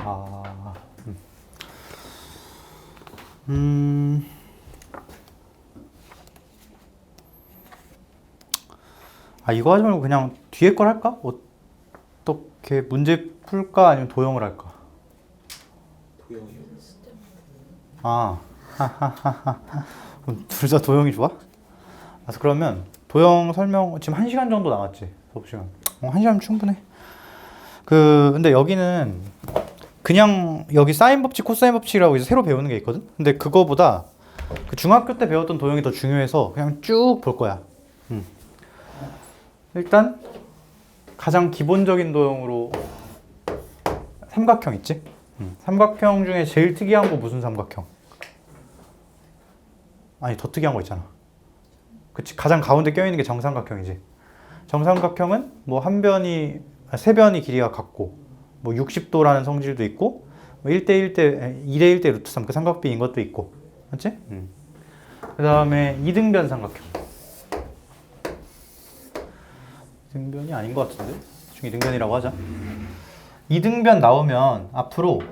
아, 음. 아, 이거 하지 말고 그냥 뒤에 걸 할까? 어떻게 문제 풀까? 아니면 도형을 할까? 도형이요. 아, 둘 다 도형이 좋아? 아, 그러면 도형 설명 지금 1시간 정도 남았지? 수업시간. 1시간 충분해. 근데 여기는 그냥 여기 사인 법칙, 코사인 법칙이라고 이제 새로 배우는 게 있거든? 근데 그거보다 그 중학교 때 배웠던 도형이 더 중요해서 그냥 쭉 볼 거야. 일단 가장 기본적인 도형으로 삼각형 있지? 삼각형 중에 제일 특이한 거 무슨 삼각형? 아니, 더 특이한 거 있잖아. 그치? 가장 가운데 껴있는 게 정삼각형이지. 정삼각형은 뭐 세 변이 길이가 같고 뭐 60도라는 성질도 있고 뭐 2대 1대 루트 3 그 삼각비인 것도 있고. 맞지? 그 다음에 이등변 삼각형. 이등변이 아닌 것 같은데? 대충 이등변이라고 하자. 이등변 나오면 앞으로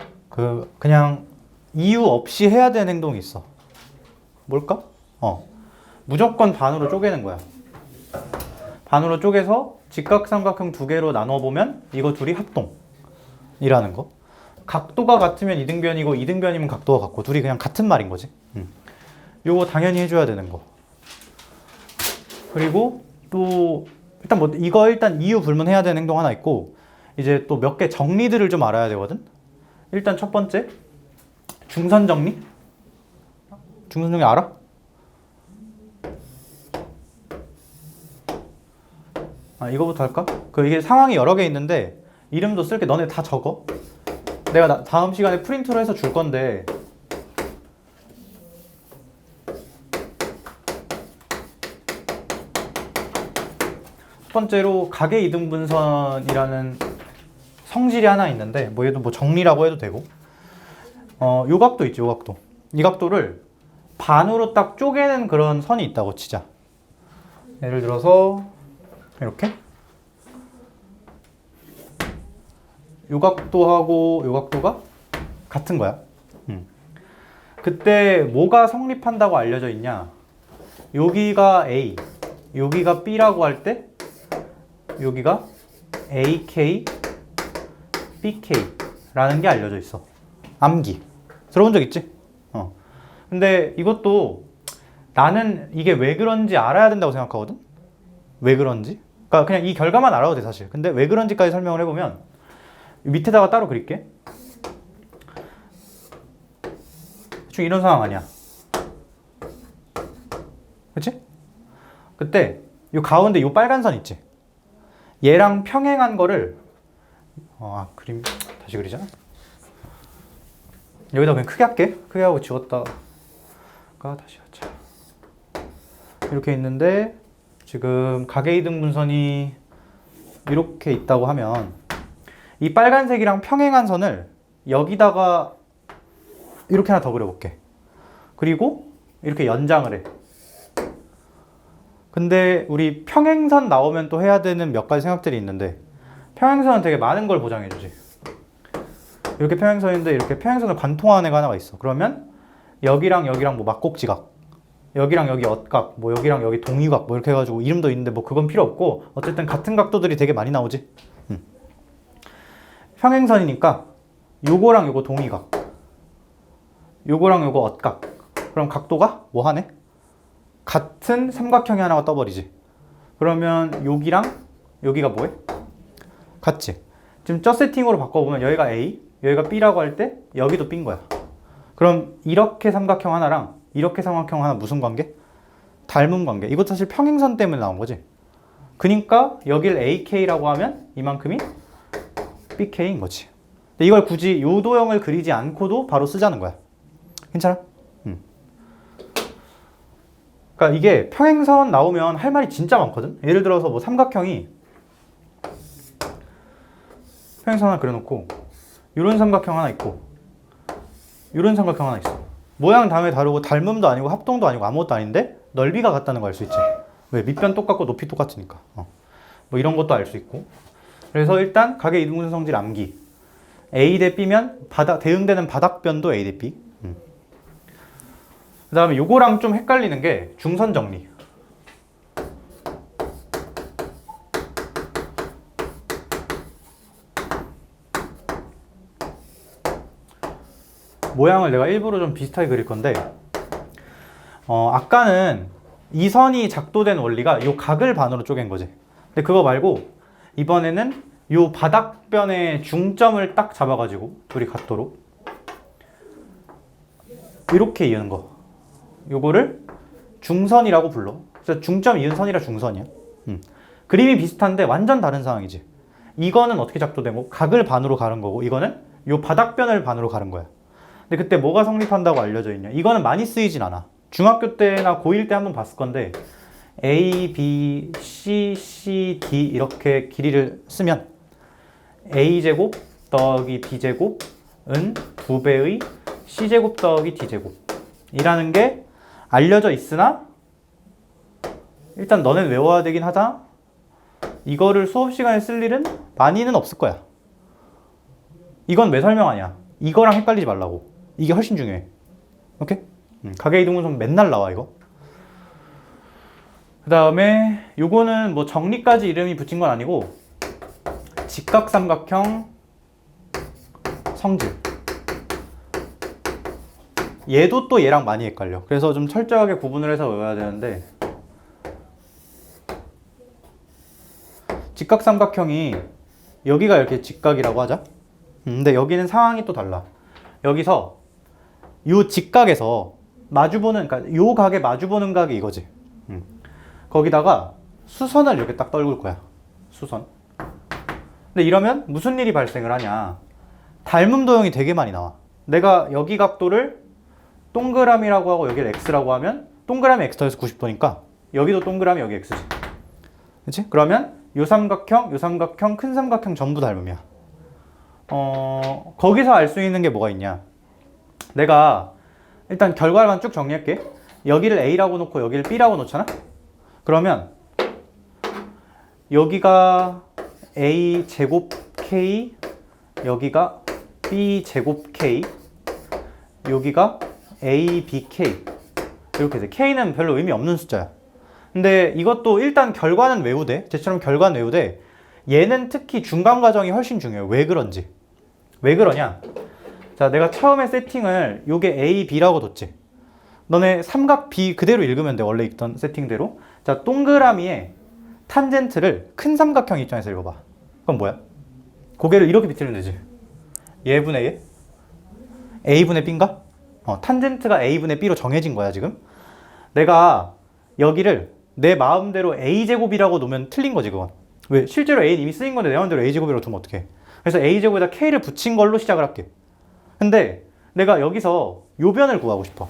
그냥 이유 없이 해야 되는 행동이 있어. 뭘까? 무조건 반으로 쪼개는 거야. 반으로 쪼개서 직각삼각형 두 개로 나눠보면 이거 둘이 합동이라는 거. 각도가 같으면 이등변이고 이등변이면 각도가 같고 둘이 그냥 같은 말인 거지. 요거 당연히 해줘야 되는 거. 그리고 또 일단 뭐 이거 일단 이유 불문해야 되는 행동 하나 있고 이제 또 몇 개 정리들을 좀 알아야 되거든. 일단 첫 번째 중선 정리. 중선 정리 알아? 아, 이거부터 할까? 이게 상황이 여러 개 있는데 이름도 쓸게. 너네 다 적어. 내가 다음 시간에 프린트로 해서 줄 건데 첫 번째로 가계 이등분선이라는 성질이 하나 있는데 뭐 얘도 뭐 정리라고 해도 되고 요 각도 있죠. 요 각도. 이 각도를 반으로 딱 쪼개는 그런 선이 있다고 치자. 예를 들어서 이렇게 요 각도하고 요 각도가 같은 거야. 그때 뭐가 성립한다고 알려져 있냐? 여기가 A, 여기가 B라고 할 때 여기가 AK, BK라는 게 알려져 있어. 암기. 들어본 적 있지? 근데 이것도 나는 이게 왜 그런지 알아야 된다고 생각하거든? 왜 그런지? 그러니까 그냥 이 결과만 알아도 돼, 사실. 근데 왜 그런지까지 설명을 해보면 밑에다가 따로 그릴게. 대충 이런 상황 아니야. 그치? 그때 요 가운데 요 빨간 선 있지? 얘랑 평행한 거를 그림 다시 그리자. 여기다 그냥 크게 할게. 크게 하고 지웠다가 다시 하자. 이렇게 있는데 지금 가계이등분선이 이렇게 있다고 하면 이 빨간색이랑 평행한 선을 여기다가 이렇게 하나 더 그려볼게. 그리고 이렇게 연장을 해. 근데 우리 평행선 나오면 또 해야 되는 몇 가지 생각들이 있는데 평행선은 되게 많은 걸 보장해주지. 이렇게 평행선인데 이렇게 평행선을 관통하는 애가 하나가 있어. 그러면 여기랑 여기랑 뭐 막곡지각, 여기랑 여기 엇각, 뭐 여기랑 여기 동위각 뭐 이렇게 해가지고 이름도 있는데 뭐 그건 필요 없고 어쨌든 같은 각도들이 되게 많이 나오지. 평행선이니까 요거랑 요거 동위각, 요거랑 요거 엇각. 그럼 각도가 뭐 하네? 같은 삼각형이 하나가 떠버리지. 그러면 여기랑 여기가 뭐해? 같지. 지금 저 세팅으로 바꿔보면 여기가 A, 여기가 B라고 할 때 여기도 B인 거야. 그럼 이렇게 삼각형 하나랑 이렇게 삼각형 하나 무슨 관계? 닮은 관계. 이것도 사실 평행선 때문에 나온 거지. 그러니까 여길 AK라고 하면 이만큼이 BK인 거지. 근데 이걸 굳이 요 도형을 그리지 않고도 바로 쓰자는 거야. 괜찮아? 그러니까 이게 평행선 나오면 할 말이 진짜 많거든. 예를 들어서 뭐 삼각형이 평행선 하나 그려놓고 이런 삼각형 하나 있고 이런 삼각형 하나 있어. 모양 다음에 다르고 닮음도 아니고 합동도 아니고 아무것도 아닌데 넓이가 같다는 거 알 수 있지. 왜? 밑변 똑같고 높이 똑같으니까. 뭐 이런 것도 알 수 있고. 그래서 일단 가계 이등분선 성질 암기. A 대 B면 대응되는 바닥변도 A 대 B. 그 다음에 요거랑 좀 헷갈리는 게 중선 정리. 모양을 내가 일부러 좀 비슷하게 그릴 건데, 아까는 이 선이 작도된 원리가 요 각을 반으로 쪼갠 거지. 근데 그거 말고 이번에는 요 바닥변의 중점을 딱 잡아가지고 둘이 각도로 이렇게 이은 거, 요거를 중선이라고 불러. 그래서 중점 이은 선이라 중선이야. 그림이 비슷한데 완전 다른 상황이지. 이거는 어떻게 작도된 거? 각을 반으로 가른 거고, 이거는 요 바닥변을 반으로 가른 거야. 근데 그때 뭐가 성립한다고 알려져 있냐? 이거는 많이 쓰이진 않아. 중학교 때나 고1 때 한번 봤을 건데, A, B, C, C, D 이렇게 길이를 쓰면 A제곱 더하기 B제곱은 2배의 C제곱 더하기 D제곱 이라는 게 알려져 있으나 일단 너넨 외워야 되긴 하다. 이거를 수업 시간에 쓸 일은 많이는 없을 거야. 이건 왜 설명하냐? 이거랑 헷갈리지 말라고. 이게 훨씬 중요해. 오케이? 가계이동분선 맨날 나와 이거. 그 다음에 요거는 뭐 정리까지 이름이 붙인 건 아니고 직각삼각형 성질. 얘도 또 얘랑 많이 헷갈려. 그래서 좀 철저하게 구분을 해서 외워야 되는데, 직각삼각형이 여기가 이렇게 직각이라고 하자. 근데 여기는 상황이 또 달라. 여기서 요 직각에서 마주보는, 그러니까 요 각에 마주보는 각이 이거지. 거기다가 수선을 이렇게 딱 떨굴 거야. 수선. 근데 이러면 무슨 일이 발생을 하냐? 닮음 도형이 되게 많이 나와. 내가 여기 각도를 동그라미라고 하고 여기를 x라고 하면 동그라미 x 더해서 90도니까 여기도 동그라미 여기 x지. 그치? 그러면 요 삼각형, 큰 삼각형 전부 닮음이야. 거기서 알 수 있는 게 뭐가 있냐? 내가 일단 결과만 쭉 정리할게. 여기를 A라고 놓고 여기를 B라고 놓잖아? 그러면 여기가 A 제곱 K, 여기가 B 제곱 K, 여기가 A, B, K 이렇게 돼. K는 별로 의미 없는 숫자야. 근데 이것도 일단 결과는 외우되, 쟤처럼 결과는 외우되, 얘는 특히 중간 과정이 훨씬 중요해요. 왜 그런지. 왜 그러냐? 자, 내가 처음에 세팅을 요게 A, B라고 뒀지. 너네 삼각 B 그대로 읽으면 돼. 원래 있던 세팅대로. 자, 동그라미에 탄젠트를 큰 삼각형 입장에서 읽어봐. 그럼 뭐야? 고개를 이렇게 비틀면 되지. 얘분의 얘? A분의 B인가? 탄젠트가 A분의 B로 정해진 거야, 지금. 내가 여기를 내 마음대로 A제곱이라고 놓으면 틀린 거지, 그건. 왜? 실제로 A는 이미 쓰인 건데 내 마음대로 A제곱이라고 두면 어떡해. 그래서 A제곱에다 K를 붙인 걸로 시작을 할게. 근데 내가 여기서 요 변을 구하고 싶어.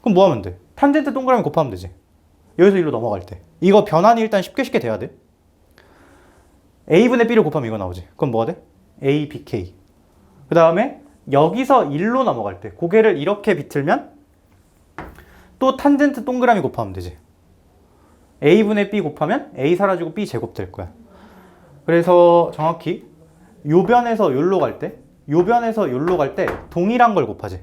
그럼 뭐 하면 돼? 탄젠트 동그라미 곱하면 되지. 여기서 일로 넘어갈 때. 이거 변환이 일단 쉽게 돼야 돼. A분의 B를 곱하면 이거 나오지. 그럼 뭐가 돼? A, B, K. 그 다음에 여기서 1로 넘어갈 때 고개를 이렇게 비틀면 또 탄젠트 동그라미 곱하면 되지. A분의 B 곱하면 A 사라지고 B 제곱 될 거야. 그래서 정확히 요 변에서 요로 갈 때, 요 변에서 요로 갈 때 동일한 걸 곱하지.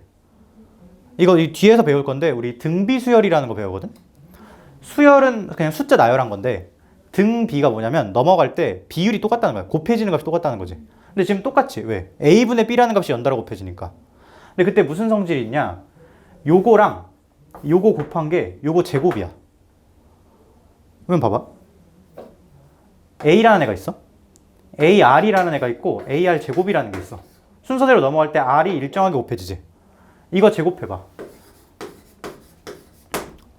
이거 이 뒤에서 배울 건데 우리 등비수열이라는 거 배우거든. 수열은 그냥 숫자 나열한 건데 등비가 뭐냐면 넘어갈 때 비율이 똑같다는 거야. 곱해지는 값이 똑같다는 거지. 근데 지금 똑같지. 왜? A분의 B라는 값이 연달아 곱해지니까. 근데 그때 무슨 성질이 있냐? 요거랑 요거 곱한 게 요거 제곱이야. 그러면 봐봐. A라는 애가 있어. AR이라는 애가 있고 AR 제곱이라는 게 있어. 순서대로 넘어갈 때 R이 일정하게 곱해지지. 이거 제곱해봐.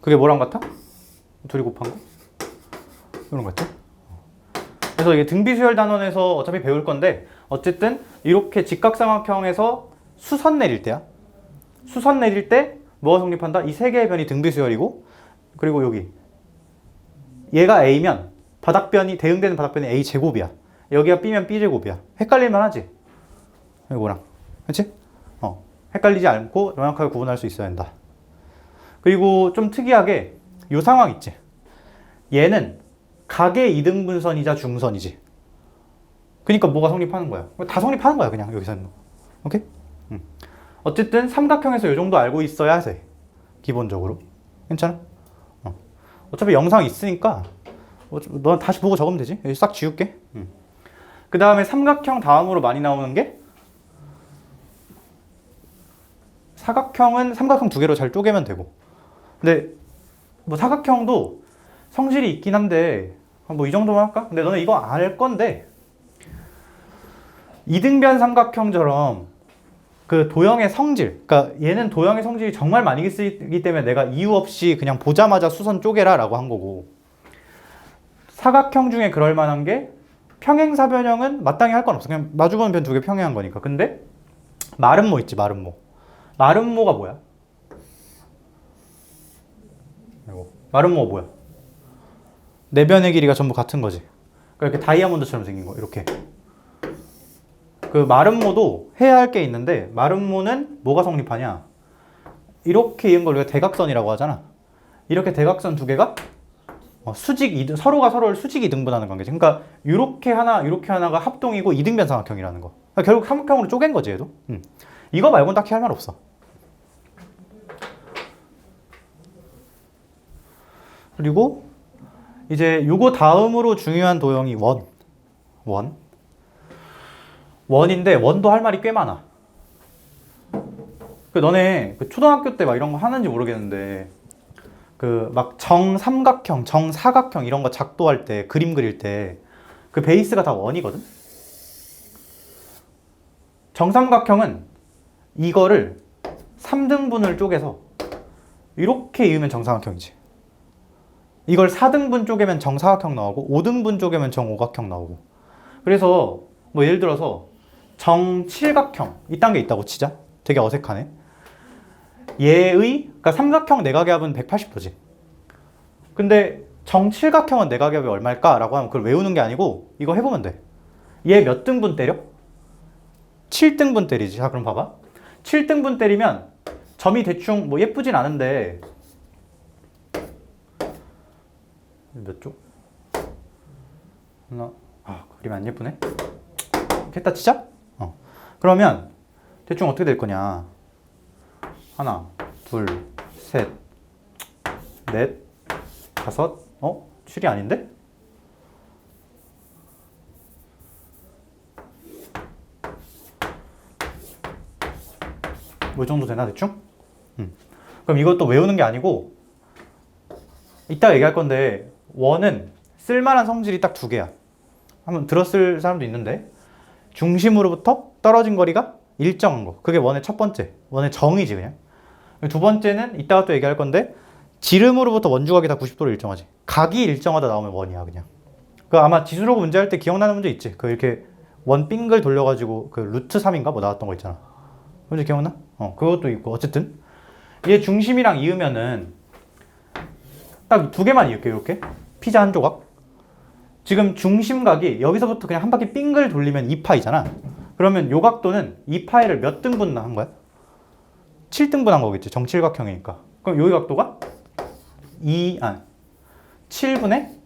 그게 뭐랑 같아? 둘이 곱한 거? 이런 거 같지? 그래서 이게 등비수열 단원에서 어차피 배울 건데 어쨌든 이렇게 직각삼각형에서 수선 내릴 때야. 수선 내릴 때 뭐가 성립한다? 이 세 개의 변이 등비수열이고, 그리고 여기 얘가 A면 바닥변이 대응되는 바닥변이 A 제곱이야. 여기가 B면 B 제곱이야. 헷갈릴만 하지? 이거랑. 그렇지? 헷갈리지 않고 명확하게 구분할 수 있어야 한다. 그리고 좀 특이하게 이 상황 있지. 얘는 각의 이등분선이자 중선이지. 그러니까 뭐가 성립하는 거야? 다 성립하는 거야 그냥 여기서는. 오케이? 어쨌든 삼각형에서 이 정도 알고 있어야 돼. 기본적으로. 괜찮아? 어차피 영상 있으니까 너 다시 보고 적으면 되지. 여기 싹 지울게. 그 다음에 삼각형 다음으로 많이 나오는 게 사각형은 삼각형 두 개로 잘 쪼개면 되고. 근데 뭐 사각형도 성질이 있긴 한데 뭐 이 정도만 할까? 근데 너는 이거 알 건데 이등변 삼각형처럼 그 도형의 성질, 그러니까 얘는 도형의 성질이 정말 많이 쓰이기 때문에 내가 이유 없이 그냥 보자마자 수선 쪼개라 라고 한 거고, 사각형 중에 그럴 만한 게 평행사변형은 마땅히 할 건 없어. 그냥 마주보는 변 두 개 평행한 거니까. 근데 마름모 있지, 마름모. 마름모가 뭐야? 마름모가 뭐야? 네 변의 길이가 전부 같은 거지. 그러니까 이렇게 다이아몬드처럼 생긴 거, 이렇게. 그 마름모도 해야 할 게 있는데, 마름모는 뭐가 성립하냐? 이렇게 이은 걸 우리가 대각선이라고 하잖아. 이렇게 대각선 두 개가 수직 이등, 서로가 서로를 수직 이등분하는 관계지. 그러니까 이렇게 하나가 합동이고 이등변 삼각형이라는 거. 그러니까 결국 삼각형으로 쪼갠 거지 얘도. 이거 말고는 딱히 할 말 없어. 그리고 이제 요거 다음으로 중요한 도형이 원인데 원도 할 말이 꽤 많아. 그 너네 그 초등학교 때 막 이런 거 하는지 모르겠는데 그 막 정삼각형, 정사각형 이런 거 작도할 때 그림 그릴 때 그 베이스가 다 원이거든. 정삼각형은 이거를 3등분을 쪼개서 이렇게 이으면 정삼각형이지. 이걸 4등분 쪼개면 정사각형 나오고 5등분 쪼개면 정오각형 나오고. 그래서 뭐 예를 들어서 정칠각형 이딴 게 있다고 치자. 되게 어색하네. 그러니까 삼각형 내각압은 180도지. 근데 정칠각형은 내각압이 얼마일까? 라고 하면 그걸 외우는 게 아니고 이거 해보면 돼. 얘 몇 등분 때려? 7등분 때리지. 자, 그럼 봐봐. 7등분 때리면 점이 대충 뭐 예쁘진 않은데 몇 쪽? 하나, 그림 안 예쁘네. 했다 치자? 그러면 대충 어떻게 될 거냐? 하나, 둘, 셋, 넷, 다섯. 7이 아닌데? 뭐 이 정도 되나 대충? 그럼 이것도 외우는 게 아니고 이따가 얘기할 건데 원은 쓸만한 성질이 딱 두 개야. 한번 들었을 사람도 있는데 중심으로부터 떨어진 거리가 일정한 거. 그게 원의 첫 번째. 원의 정이지 그냥. 두 번째는 이따가 또 얘기할 건데 지름으로부터 원주각이 다 90도로 일정하지. 각이 일정하다 나오면 원이야 그냥. 그 아마 지수로그 문제할 때 기억나는 문제 있지. 그 이렇게 원 빙글 돌려가지고 그 루트 3인가 뭐 나왔던 거 있잖아. 문제 기억나? 그것도 있고. 어쨌든 얘 중심이랑 이으면은 딱 두 개만 이을게. 이렇게 피자 한 조각. 지금 중심각이 여기서부터 그냥 한 바퀴 빙글 돌리면 2파이잖아. 그러면 요 각도는 2파이를 몇 등분 한 거야? 7등분 한 거겠지. 정칠각형이니까. 그럼 요 각도가 7분의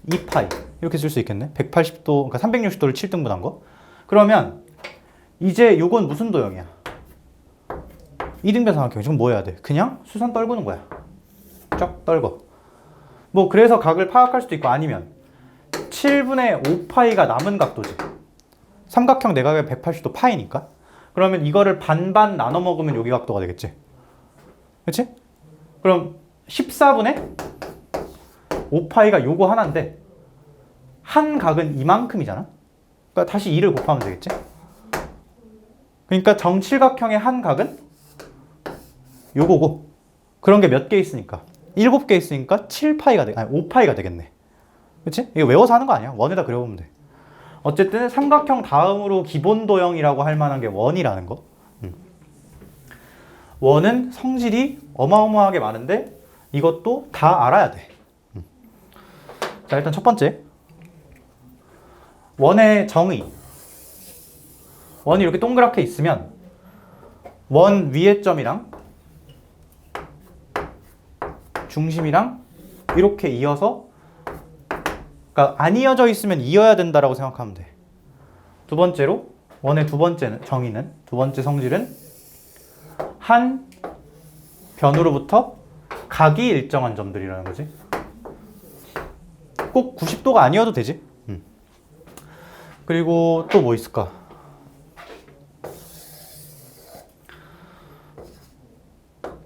2파이 이렇게 쓸 수 있겠네. 180도, 그러니까 360도를 7등분 한 거. 그러면 이제 요건 무슨 도형이야? 이등변 삼각형. 지금 뭐 해야 돼? 그냥 수선 떨구는 거야. 쫙 떨궈. 뭐 그래서 각을 파악할 수도 있고 아니면 7분의 5파이가 남은 각도지. 삼각형 내각의 180도 파이니까. 그러면 이거를 반반 나눠 먹으면 여기 각도가 되겠지. 그렇지? 그럼 14분의 5파이가 요거 하나인데 한 각은 이만큼이잖아. 그러니까 다시 2를 곱하면 되겠지. 그러니까 정칠각형의 한 각은 요거고 그런 게 몇 개 있으니까 7개 있으니까 7파이가 5파이가 되겠네. 그치? 이거 외워서 하는 거 아니야. 원에다 그려보면 돼. 어쨌든 삼각형 다음으로 기본 도형이라고 할 만한 게 원이라는 거. 원은 성질이 어마어마하게 많은데 이것도 다 알아야 돼. 자, 일단 첫 번째. 원의 정의. 원이 이렇게 동그랗게 있으면 원 위의 점이랑 중심이랑 이렇게 이어서, 그러니까 안 이어져 있으면 이어야 된다라고 생각하면 돼. 두 번째로 원의 두 번째 정의는 두 번째 성질은 한 변으로부터 각이 일정한 점들이라는 거지. 꼭 90도가 아니어도 되지. 그리고 또 뭐 있을까?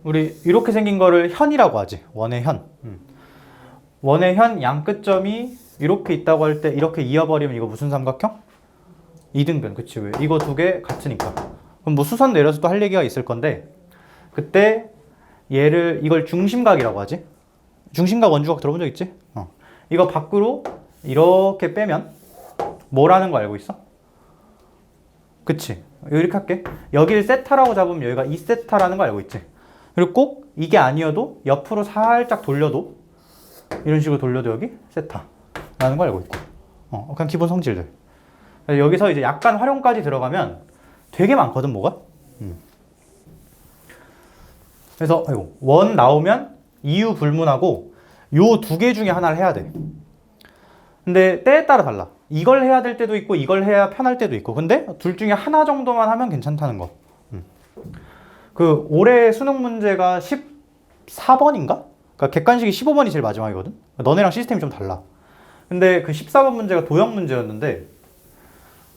우리 이렇게 생긴 거를 현이라고 하지. 원의 현. 원의 현 양 끝점이 이렇게 있다고 할 때 이렇게 이어버리면 이거 무슨 삼각형? 이등변. 그치? 왜? 이거 두 개 같으니까. 그럼 뭐 수선 내려서 또 할 얘기가 있을 건데 그때 이걸 중심각이라고 하지. 중심각 원주각 들어본 적 있지? 이거 밖으로 이렇게 빼면 뭐라는 거 알고 있어? 그치? 이렇게 할게. 여기를 세타라고 잡으면 여기가 2세타라는 거 알고 있지? 그리고 꼭 이게 아니어도 옆으로 살짝 돌려도 이런 식으로 돌려도 여기 세타라는 거 알고 있고. 그냥 기본 성질들. 여기서 이제 약간 활용까지 들어가면 되게 많거든, 뭐가? 그래서 원 나오면 이유 불문하고 요 두 개 중에 하나를 해야 돼. 근데 때에 따라 달라. 이걸 해야 될 때도 있고 이걸 해야 편할 때도 있고. 근데 둘 중에 하나 정도만 하면 괜찮다는 거. 그 올해 수능 문제가 14번인가? 그러니까 객관식이 15번이 제일 마지막이거든. 너네랑 시스템이 좀 달라. 근데 그 14번 문제가 도형 문제였는데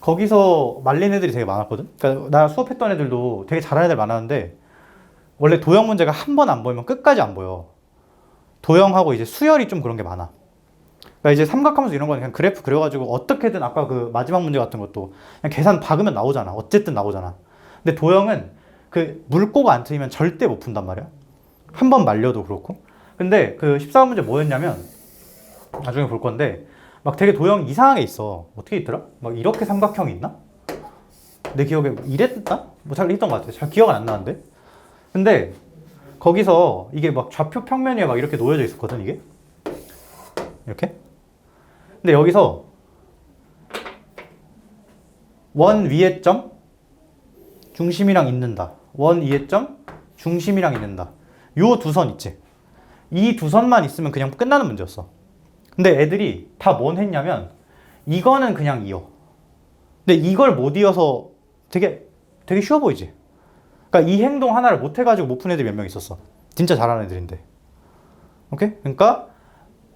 거기서 말린 애들이 되게 많았거든. 그러니까 나 수업했던 애들도 되게 잘하는 애들 많았는데 원래 도형 문제가 한 번 안 보이면 끝까지 안 보여. 도형하고 이제 수열이 좀 그런 게 많아. 그러니까 이제 삼각함수 이런 거는 그냥 그래프 그려가지고 어떻게든 아까 그 마지막 문제 같은 것도 그냥 계산 박으면 나오잖아. 어쨌든 나오잖아. 근데 도형은 그 물꼬가 안 트이면 절대 못 푼단 말이야. 한 번 말려도 그렇고. 근데 그 14번 문제 뭐였냐면 나중에 볼 건데 막 되게 도형 이상하게 있어. 어떻게 있더라? 막 이렇게 삼각형이 있나? 내 기억에 이랬나? 뭐 잘 있던 것 같아. 잘 기억은 안 나는데. 근데 거기서 이게 막 좌표 평면에 막 이렇게 놓여져 있었거든, 이게. 이렇게. 근데 여기서 원 위의 점 중심이랑 있는다. 원 위의 점 중심이랑 있는다. 요 두 선 있지. 이 두 선만 있으면 그냥 끝나는 문제였어. 근데 애들이 다 뭔 했냐면 이거는 그냥 이어. 근데 이걸 못 이어서 되게 쉬워 보이지. 그러니까 이 행동 하나를 못 해가지고 못 푼 애들이 몇 명 있었어. 진짜 잘하는 애들인데. 오케이? 그러니까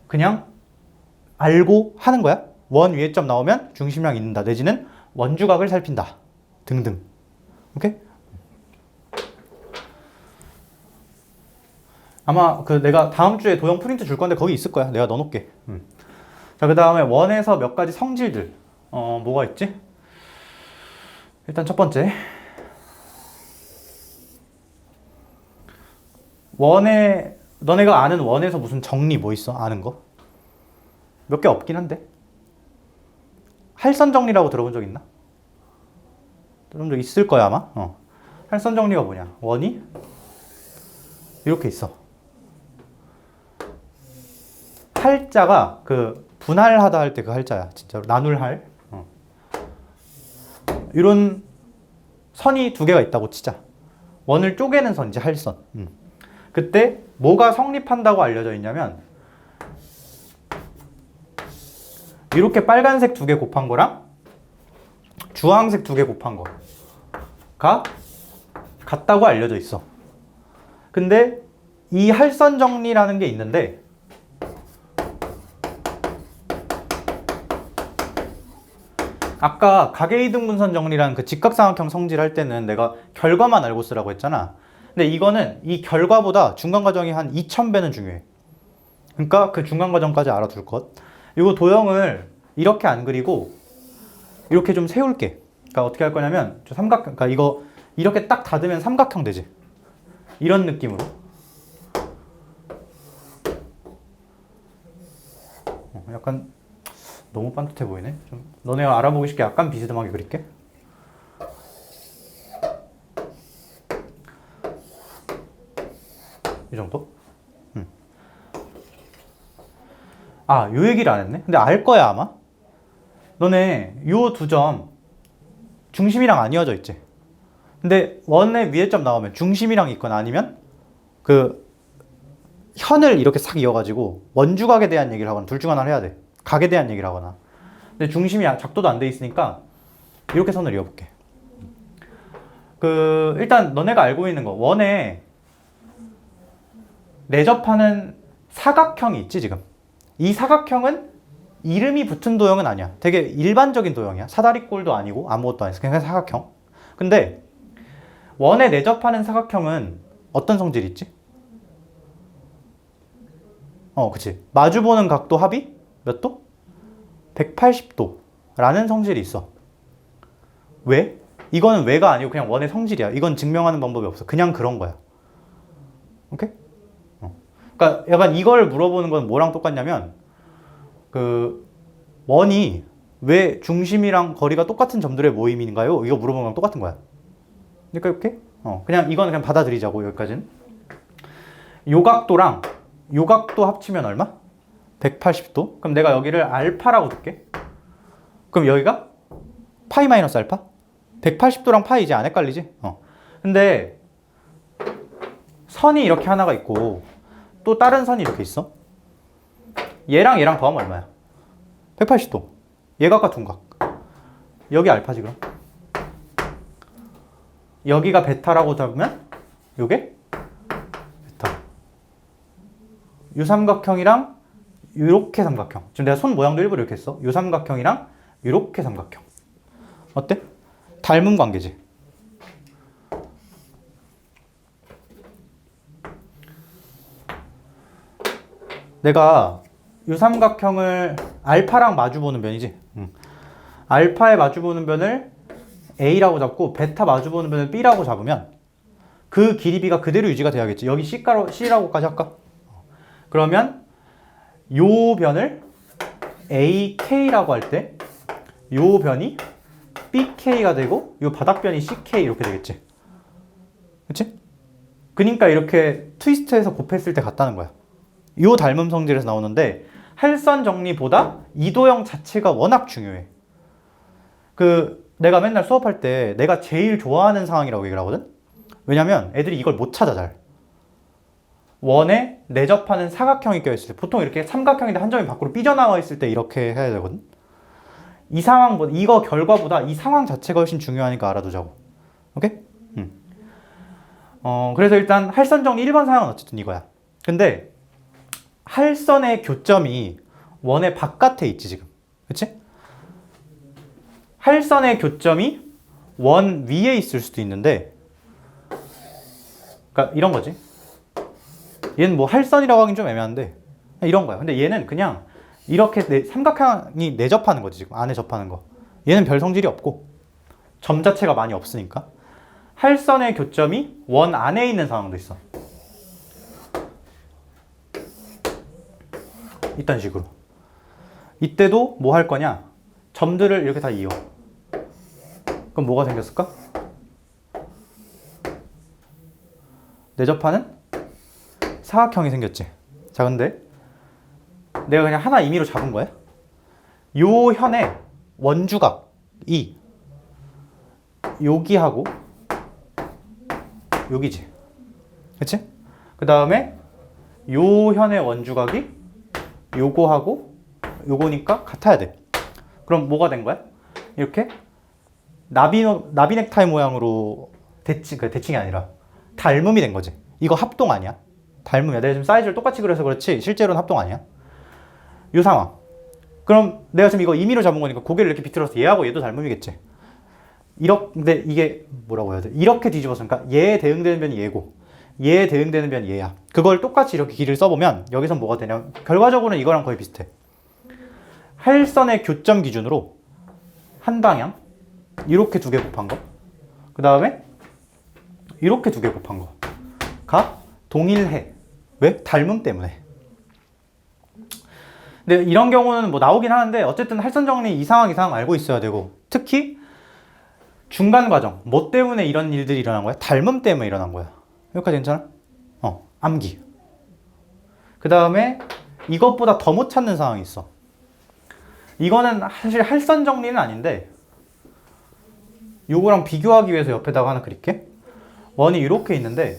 그냥 알고 하는 거야. 원 위의 점 나오면 중심이랑 있는다. 내지는 원주각을 살핀다. 등등. 오케이? 아마 그 내가 다음 주에 도형 프린트 줄 건데 거기 있을 거야. 내가 넣어놓을게. 자, 그 다음에 원에서 몇 가지 성질들. 뭐가 있지? 일단 첫 번째. 너네가 아는 원에서 무슨 정리 뭐 있어? 아는 거? 몇 개 없긴 한데. 할선 정리라고 들어본 적 있나? 들어본 적 있을 거야, 아마. 할선 정리가 뭐냐? 원이 이렇게 있어. 할자가 그 분할하다 할 때 그 할자야. 진짜로. 나눌 할. 이런 선이 두 개가 있다고 치자. 원을 쪼개는 선이지, 할선. 그때 뭐가 성립한다고 알려져 있냐면 이렇게 빨간색 두 개 곱한 거랑 주황색 두 개 곱한 거가 같다고 알려져 있어. 근데 이 할선 정리라는 게 있는데 아까 가계이등분선 정리라는 그 직각삼각형 성질 할 때는 내가 결과만 알고 쓰라고 했잖아. 근데 이거는 이 결과보다 중간과정이 한 2000배는 중요해. 그러니까 그 중간과정까지 알아둘 것. 이거 도형을 이렇게 안 그리고 이렇게 좀 세울게. 그러니까 어떻게 할 거냐면 저 삼각형, 그러니까 이거 이렇게 딱 닫으면 삼각형 되지. 이런 느낌으로. 약간 너무 반듯해 보이네. 좀 너네가 알아보기 쉽게 약간 비스듬하게 그릴게. 이 정도? 아, 요 얘기를 안 했네? 근데 알 거야, 아마? 너네 요 두 점 중심이랑 안 이어져 있지? 근데 원의 위에 점 나오면 중심이랑 있거나 아니면 그 현을 이렇게 싹 이어가지고 원주각에 대한 얘기를 하거나 둘 중 하나를 해야 돼. 각에 대한 얘기를 하거나. 근데 중심이 작도도 안 돼 있으니까 이렇게 선을 이어볼게. 일단 너네가 알고 있는 거, 원에 내접하는 사각형이 있지 지금. 이 사각형은 이름이 붙은 도형은 아니야. 되게 일반적인 도형이야. 사다리꼴도 아니고 아무것도 아니야. 그냥 사각형. 근데 원에 내접하는 사각형은 어떤 성질이 있지? 그치. 마주보는 각도 합이 몇 도? 180도라는 성질이 있어. 왜? 이거는 왜가 아니고 그냥 원의 성질이야. 이건 증명하는 방법이 없어. 그냥 그런 거야. 오케이? 그러니까 약간 이걸 물어보는 건 뭐랑 똑같냐면 원이 왜 중심이랑 거리가 똑같은 점들의 모임인가요? 이거 물어보는 거랑 똑같은 거야. 그러니까 이렇게? 그냥 이거는 그냥 받아들이자고 여기까지는. 요 각도랑 요 각도 합치면 얼마? 180도. 그럼 내가 여기를 알파라고 둘게. 그럼 여기가 파이 마이너스 알파? 180도랑 파이 이제 안 헷갈리지? 근데 선이 이렇게 하나가 있고 또 다른 선이 이렇게 있어. 얘랑 얘랑 더하면 얼마야? 180도. 얘각과 둔각. 여기 알파지 그럼. 여기가 베타라고 잡으면 요게 베타. 요 삼각형이랑 요렇게 삼각형. 지금 내가 손 모양도 일부러 이렇게 했어. 요 삼각형이랑 요렇게 삼각형. 어때? 닮은 관계지. 내가 요 삼각형을 알파랑 마주보는 변이지. 알파에 마주보는 변을 A라고 잡고 베타 마주보는 변을 B라고 잡으면 그 길이비가 그대로 유지가 돼야겠지. 여기 C라고까지 할까? 그러면 요 변을 AK라고 할 때 요 변이 BK가 되고 요 바닥변이 CK 이렇게 되겠지. 그치? 그러니까 이렇게 트위스트해서 곱했을 때 같다는 거야. 요 닮음 성질에서 나오는데 할선 정리보다 이도형 자체가 워낙 중요해. 내가 맨날 수업할 때 내가 제일 좋아하는 상황이라고 얘기를 하거든? 왜냐면 애들이 이걸 못 찾아 잘. 원에 내접하는 사각형이 껴있을 때 보통 이렇게 삼각형인데 한 점이 밖으로 삐져나와 있을 때 이렇게 해야 되거든? 이 상황보다 이거 결과보다 이 상황 자체가 훨씬 중요하니까 알아두자고. 오케이? 그래서 일단 할선 정리 1번 상황은 어쨌든 이거야. 근데 할선의 교점이 원의 바깥에 있지 지금. 그치? 할선의 교점이 원 위에 있을 수도 있는데 그러니까 이런 거지. 얘는 뭐 할선이라고 하긴 좀 애매한데 이런 거야. 근데 얘는 그냥 이렇게 삼각형이 내접하는 거지 지금. 안에 접하는 거. 얘는 별 성질이 없고 점 자체가 많이 없으니까 할선의 교점이 원 안에 있는 상황도 있어. 이딴 식으로. 이때도 뭐 할 거냐? 점들을 이렇게 다 이어. 그럼 뭐가 생겼을까? 내접하는 사각형이 생겼지. 자, 근데 내가 그냥 하나 임의로 잡은 거야. 요 현의 원주각이 여기하고 여기지. 그치? 그 다음에 요 현의 원주각이 요거하고 요거니까 같아야 돼. 그럼 뭐가 된 거야? 이렇게 나비 넥타이 모양으로 대칭이 아니라 닮음이 된 거지. 이거 합동 아니야? 닮음이야. 내가 지금 사이즈를 똑같이 그려서 그렇지 실제로는 합동 아니야? 요 상황. 그럼 내가 지금 이거 임의로 잡은 거니까 고개를 이렇게 비틀어서 얘하고 얘도 닮음이겠지. 근데 이게 뭐라고 해야 돼? 이렇게 뒤집었으니까 얘에 대응되는 변이 얘고 얘에 대응되는 변이 얘야. 그걸 똑같이 이렇게 길을 써보면 여기서 뭐가 되냐면 결과적으로는 이거랑 거의 비슷해. 할선의 교점 기준으로 한 방향 이렇게 두 개 곱한 거, 그 다음에 이렇게 두 개 곱한 거가 동일해. 왜? 닮음 때문에. 근데 이런 경우는 뭐 나오긴 하는데 어쨌든 할선 정리 이 상황 알고 있어야 되고, 특히 중간 과정 뭐 때문에 이런 일들이 일어난 거야? 닮음 때문에 일어난 거야. 여기까지 괜찮아? 암기. 그 다음에 이것보다 더 못 찾는 상황이 있어. 이거는 사실 할선 정리는 아닌데 요거랑 비교하기 위해서 옆에다가 하나 그릴게. 원이 이렇게 있는데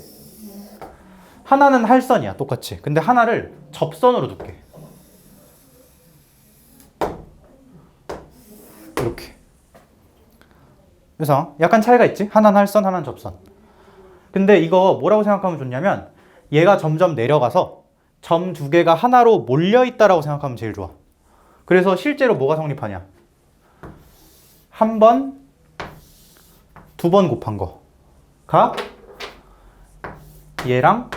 하나는 할선이야 똑같이. 근데 하나를 접선으로 둘게. 이렇게. 그래서 약간 차이가 있지? 하나는 할선, 하나는 접선. 근데 이거 뭐라고 생각하면 좋냐면 얘가 점점 내려가서 점 두 개가 하나로 몰려있다라고 생각하면 제일 좋아. 그래서 실제로 뭐가 성립하냐? 한 번, 두 번 곱한 거가 얘랑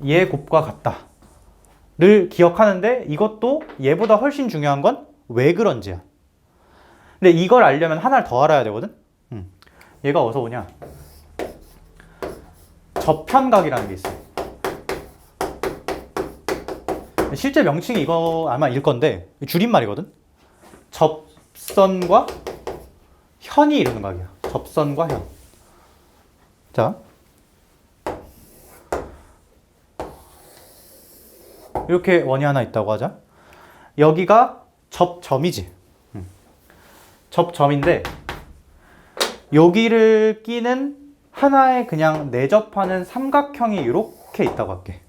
얘 곱과 같다를 기억하는데 이것도 얘보다 훨씬 중요한 건 왜 그런지야. 근데 이걸 알려면 하나를 더 알아야 되거든? 얘가 어디서 오냐? 저편각이라는 게 있어. 실제 명칭이 이거 아마 일 건데 줄임말이거든? 접선과 현이 이루는 각이야. 접선과 현. 자, 이렇게 원이 하나 있다고 하자. 여기가 접점이지. 접점인데 여기를 끼는 하나의 그냥 내접하는 삼각형이 이렇게 있다고 할게.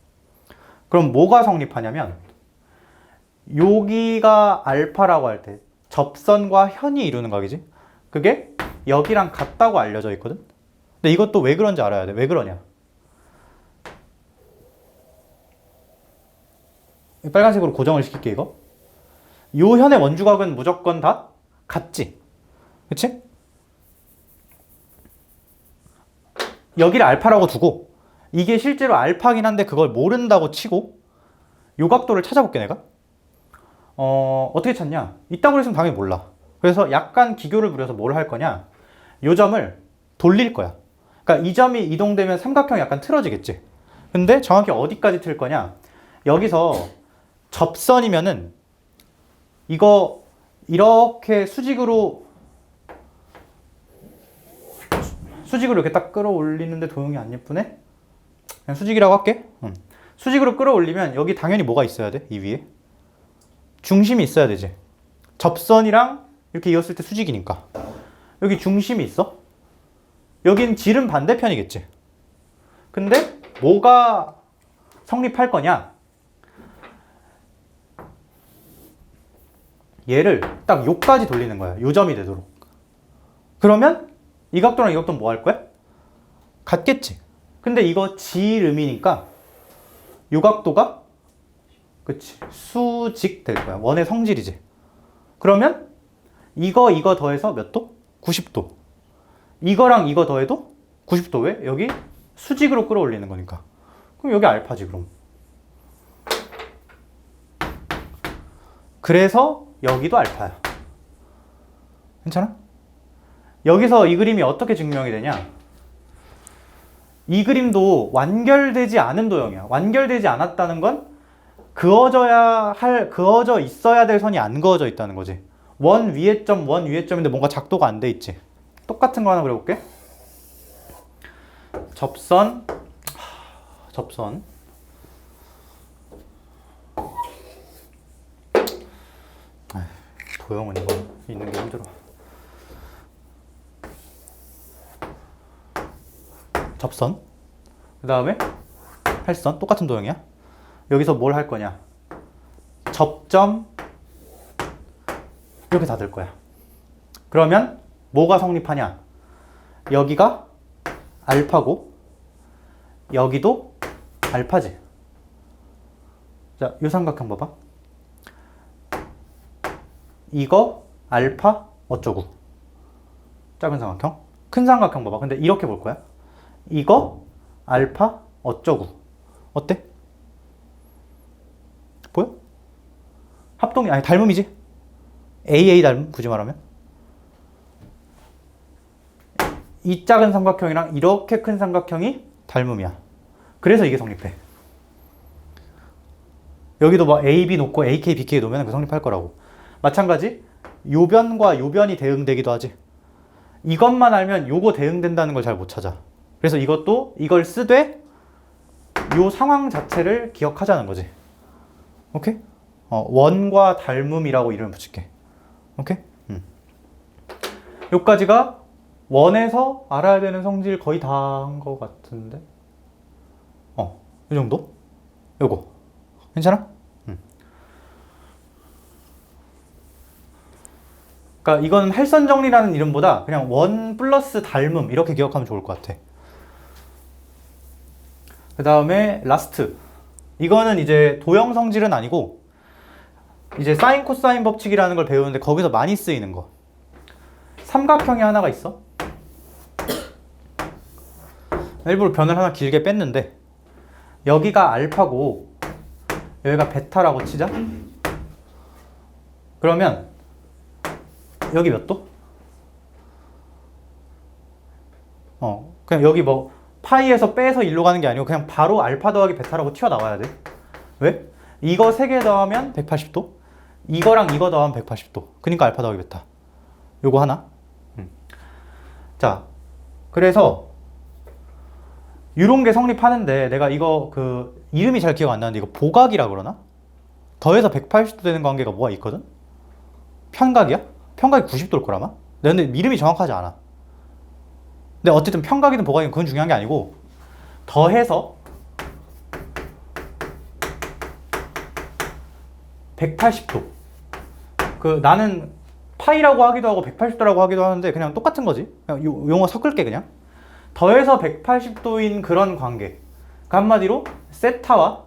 그럼 뭐가 성립하냐면 여기가 알파라고 할 때 접선과 현이 이루는 각이지. 그게 여기랑 같다고 알려져 있거든. 근데 이것도 왜 그런지 알아야 돼. 왜 그러냐? 빨간색으로 고정을 시킬게 이거. 요 현의 원주각은 무조건 다 같지. 그치? 여기를 알파라고 두고 이게 실제로 알파긴 한데 그걸 모른다고 치고 요 각도를 찾아볼게 내가. 어떻게 찾냐? 이따고 했으면 당연히 몰라. 그래서 약간 기교를 부려서 뭘 할 거냐? 요 점을 돌릴 거야. 그러니까 이 점이 이동되면 삼각형이 약간 틀어지겠지. 근데 정확히 어디까지 틀 거냐? 여기서 접선이면은 이거 이렇게 수직으로 이렇게 딱 끌어올리는데 도형이 안 예쁘네? 그냥 수직이라고 할게. 수직으로 끌어올리면 여기 당연히 뭐가 있어야 돼? 이 위에 중심이 있어야 되지. 접선이랑 이렇게 이었을 때 수직이니까 여기 중심이 있어. 여긴 질은 반대편이겠지. 근데 뭐가 성립할 거냐? 얘를 딱 요까지 돌리는 거야. 요 점이 되도록. 그러면 이 각도랑 이 각도는 뭐 할 거야? 같겠지. 근데 이거 지름이니까 요 각도가 그치 수직 될 거야. 원의 성질이지. 그러면 이거 더해서 몇 도? 90도. 이거랑 이거 더해도 90도. 왜? 여기 수직으로 끌어올리는 거니까. 그럼 여기 알파지 그럼. 그래서 여기도 알파야. 괜찮아? 여기서 이 그림이 어떻게 증명이 되냐? 이 그림도 완결되지 않은 도형이야. 완결되지 않았다는 건 그어져 있어야 될 선이 안 그어져 있다는 거지. 원 위에 점인데 뭔가 작도가 안 돼 있지. 똑같은 거 하나 그려볼게. 접선. 도형은 이거 있는 게 힘들어. 접선. 그 다음에 팔선. 똑같은 도형이야. 여기서 뭘 할 거냐? 접점. 이렇게 다 될 거야. 그러면 뭐가 성립하냐? 여기가 알파고 여기도 알파지. 자, 이 삼각형 봐봐. 이거 알파 어쩌고. 작은 삼각형. 큰 삼각형 봐봐. 근데 이렇게 볼 거야. 이거 알파 어쩌고. 어때? 보여? 합동이 아니 닮음이지. AA 닮음 굳이 말하면. 이 작은 삼각형이랑 이렇게 큰 삼각형이 닮음이야. 그래서 이게 성립해. 여기도 뭐 AB 놓고 AK, BK 놓으면 그 성립할 거라고. 마찬가지 요변과 요변이 대응되기도 하지. 이것만 알면 요거 대응된다는 걸 잘 못 찾아. 그래서 이것도 이걸 쓰되 요 상황 자체를 기억하자는 거지. 오케이? 원과 닮음이라고 이름을 붙일게. 오케이? 요까지가 원에서 알아야 되는 성질 거의 다 한 것 같은데. 이 정도? 요거. 괜찮아? 그러니까 그러니까 이건 할선 정리라는 이름보다 그냥 원 플러스 닮음 이렇게 기억하면 좋을 것 같아. 그 다음에 라스트. 이거는 이제 도형 성질은 아니고 이제 사인 코사인 법칙이라는 걸 배우는데 거기서 많이 쓰이는 거. 삼각형이 하나가 있어. 일부러 변을 하나 길게 뺐는데 여기가 알파고 여기가 베타라고 치자. 그러면 여기 몇 도? 그냥 여기 뭐 파이에서 빼서 1로 가는 게 아니고 그냥 바로 알파 더하기 베타라고 튀어나와야 돼. 왜? 이거 3개 더하면 180도, 이거랑 이거 더하면 180도. 그러니까 알파 더하기 베타. 요거 하나. 자, 그래서 요런 게 성립하는데 내가 이거 그 이름이 잘 기억 안 나는데 이거 보각이라 그러나? 더해서 180도 되는 관계가 뭐가 있거든? 편각이야? 편각이 90도일 거라마? 근데 이름이 정확하지 않아. 근데 어쨌든 편각이든 보각이든 그건 중요한 게 아니고 더해서 180도. 그 나는 파이라고 하기도 하고 180도라고 하기도 하는데 그냥 똑같은 거지. 그냥 용어 섞을게 그냥. 더해서 180도인 그런 관계. 그 한마디로 세타와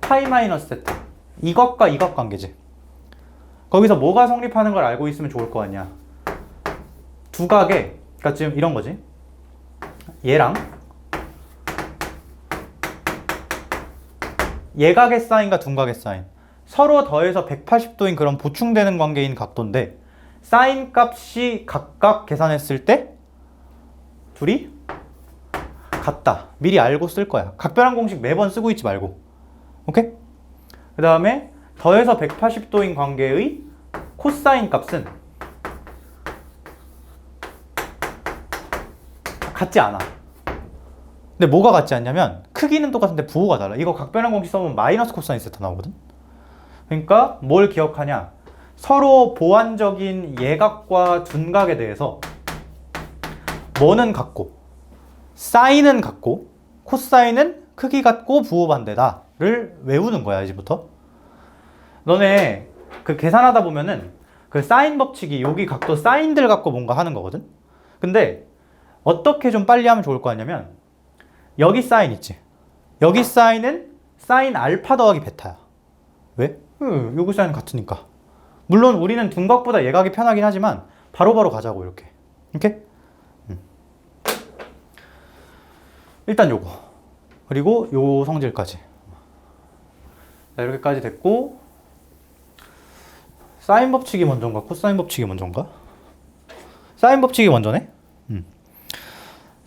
파이 마이너스 세타. 이것과 이것 관계지. 거기서 뭐가 성립하는 걸 알고 있으면 좋을 거 같냐. 두각에, 그러니까 지금 이런 거지. 얘랑 예각의 사인과 둔각의 사인. 서로 더해서 180도인 그런 보충되는 관계인 각도인데 사인 값이 각각 계산했을 때 둘이 같다. 미리 알고 쓸 거야. 각별한 공식 매번 쓰고 있지 말고. 오케이? 그 다음에 더해서 180도인 관계의 코사인 값은 같지 않아. 근데 뭐가 같지 않냐면 크기는 똑같은데 부호가 달라. 이거 각별한 공식 써보면 마이너스 코사인 세타 나오거든. 그러니까 뭘 기억하냐. 서로 보완적인 예각과 둔각에 대해서 뭐는 같고 사인은 같고 코사인은 크기 같고 부호 반대다를 외우는 거야. 이제부터. 너네 그 계산하다 보면은 그 사인 법칙이 여기 각도 사인들 갖고 뭔가 하는 거거든. 근데 어떻게 좀 빨리 하면 좋을 거 같냐면 여기 사인 있지. 여기 사인은 사인 알파 더하기 베타야. 왜? 여기 사인 같으니까. 물론 우리는 둔각보다 예각이 편하긴 하지만 바로바로 가자고 이렇게. 이렇게? 일단 요거. 그리고 요 성질까지. 자, 이렇게까지 됐고 사인 법칙이 먼저인가 코사인 법칙이 먼저인가? 사인 법칙이 먼저네?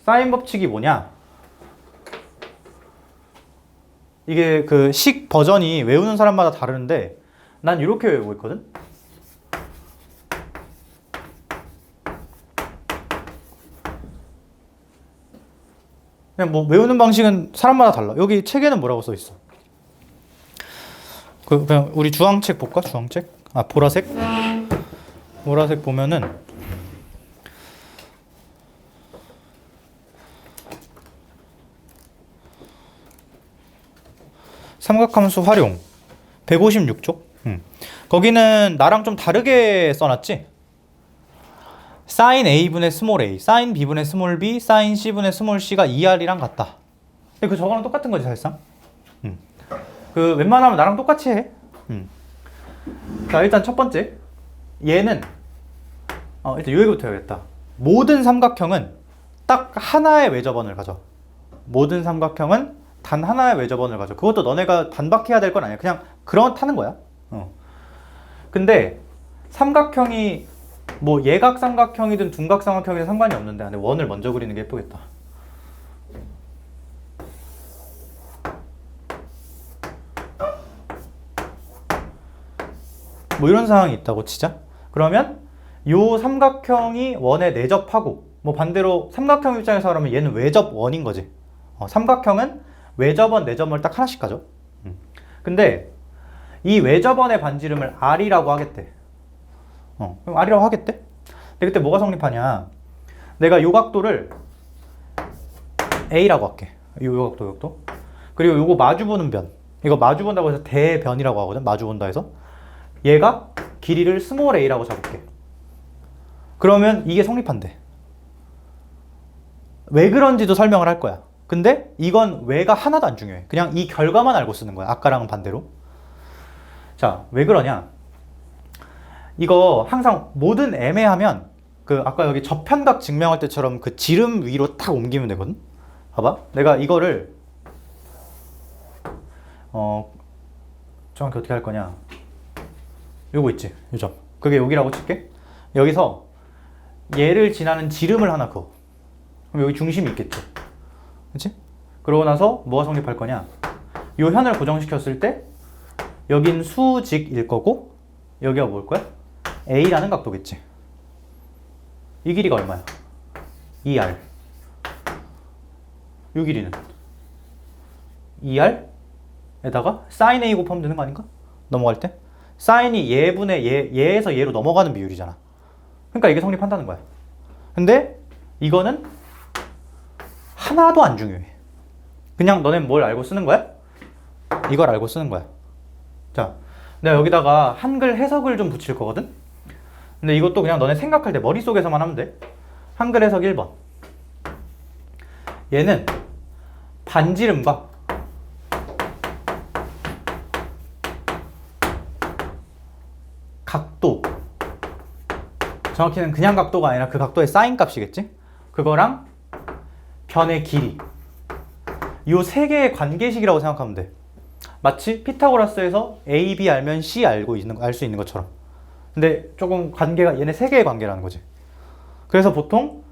사인 법칙이 뭐냐? 이게 그 식 버전이 외우는 사람마다 다르는데 난 이렇게 외우고 있거든? 그냥 뭐 외우는 방식은 사람마다 달라. 여기 책에는 뭐라고 써 있어? 그냥 우리 주황책 볼까? 주황책? 아, 보라색? 보라색 보면은 삼각함수 활용 156쪽. 거기는 나랑 좀 다르게 써놨지? 사인 A분의 스몰 a, 사인 B분의 스몰 b, 사인 C분의 스몰 c가 2R이랑 같다. 그 저거랑 똑같은 거지 사실상. 그 웬만하면 나랑 똑같이 해. 자, 일단 첫 번째 얘는 일단 요 얘기부터 해야겠다. 모든 삼각형은 딱 하나의 외접원을 가져. 모든 삼각형은 단 하나의 외접원을 가져. 그것도 너네가 반박해야 될 건 아니야. 그냥 그렇다는 거야. 근데 삼각형이 뭐 예각 삼각형이든 둔각 삼각형이든 상관이 없는데 안에 원을 먼저 그리는 게 예쁘겠다. 뭐 이런 상황이 있다고 치자. 그러면 요 삼각형이 원에 내접하고 뭐 반대로 삼각형 입장에서 하면 얘는 외접원인 거지. 삼각형은 외접원, 내접원을 딱 하나씩 가져. 근데 이 외접원의 반지름을 R이라고 하겠대. 그럼 R이라고 하겠대? 근데 그때 뭐가 성립하냐. 내가 요 각도를 A라고 할게. 요 각도. 그리고 요거 마주보는 변. 이거 마주본다고 해서 대변이라고 하거든. 마주본다 해서. 얘가 길이를 스몰 a라고 잡을게. 그러면 이게 성립한대. 왜 그런지도 설명을 할 거야. 근데 이건 왜가 하나도 안 중요해. 그냥 이 결과만 알고 쓰는 거야. 아까랑은 반대로. 자, 왜 그러냐? 이거 항상 뭐든 애매하면 그 아까 여기 저편각 증명할 때처럼 그 지름 위로 딱 옮기면 되거든. 봐봐. 내가 이거를 정확히 어떻게 할 거냐? 요거 있지, 요 점. 그게 여기라고 칠게. 여기서 얘를 지나는 지름을 하나 그어. 그럼 여기 중심이 있겠죠. 그치? 그러고 나서 뭐가 성립할 거냐? 요 현을 고정시켰을 때 여긴 수직일 거고 여기가 뭘 거야? A라는 각도겠지. 이 길이가 얼마야? 2R. 요 길이는 2R에다가 sin A 곱하면 되는 거 아닌가? 넘어갈 때? sin이 얘분의 얘에서 얘로 넘어가는 비율이잖아. 그러니까 이게 성립한다는 거야. 근데 이거는 하나도 안 중요해. 그냥 너넨 뭘 알고 쓰는 거야? 이걸 알고 쓰는 거야. 자, 내가 여기다가 한글 해석을 좀 붙일 거거든? 근데 이것도 그냥 너네 생각할 때 머릿속에서만 하면 돼. 한글 해석 1번. 얘는 반지름과 각도, 정확히는 그냥 각도가 아니라 그 각도의 사인 값이겠지? 그거랑 변의 길이, 요 세 개의 관계식이라고 생각하면 돼. 마치 피타고라스에서 A, B 알면 C 알 수 있는 것처럼. 근데 조금 관계가 얘네 세 개의 관계라는 거지. 그래서 보통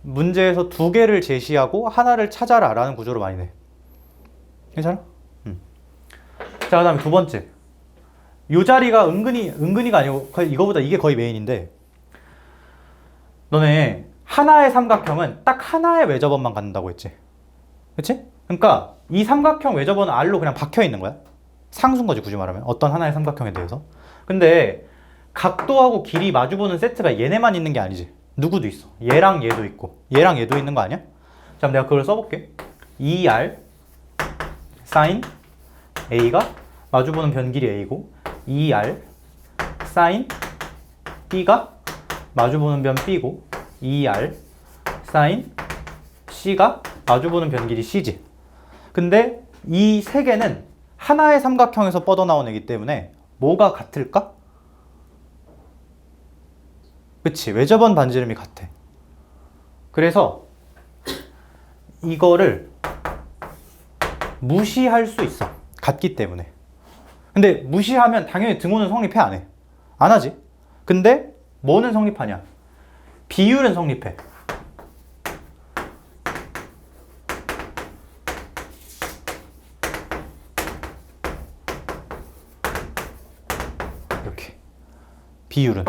문제에서 두 개를 제시하고 하나를 찾아라 라는 구조로 많이 내. 괜찮아? 자, 그 다음에 두 번째. 요 자리가 은근히가 아니고 이거보다 이게 거의 메인인데, 너네 하나의 삼각형은 딱 하나의 외접원만 갖는다고 했지. 그치? 그러니까 이 삼각형 외접원은 R로 그냥 박혀 있는 거야. 상수인 거지, 굳이 말하면. 어떤 하나의 삼각형에 대해서. 근데 각도하고 길이 마주보는 세트가 얘네만 있는 게 아니지. 누구도 있어. 얘랑 얘도 있고 얘랑 얘도 있는 거 아니야? 자, 내가 그걸 써볼게. 2R sin A가 마주보는 변길이 A고 2R sin B가 마주보는 변 B고 2R sin C가 마주보는 변길이 C지. 근데 이 세 개는 하나의 삼각형에서 뻗어나온 애기 때문에 뭐가 같을까? 그치, 외접원 반지름이 같아. 그래서 이거를 무시할 수 있어. 같기 때문에. 근데 무시하면 당연히 등호는 성립해, 안 해? 안 하지. 근데 뭐는 성립하냐? 비율은 성립해. 이렇게. 비율은.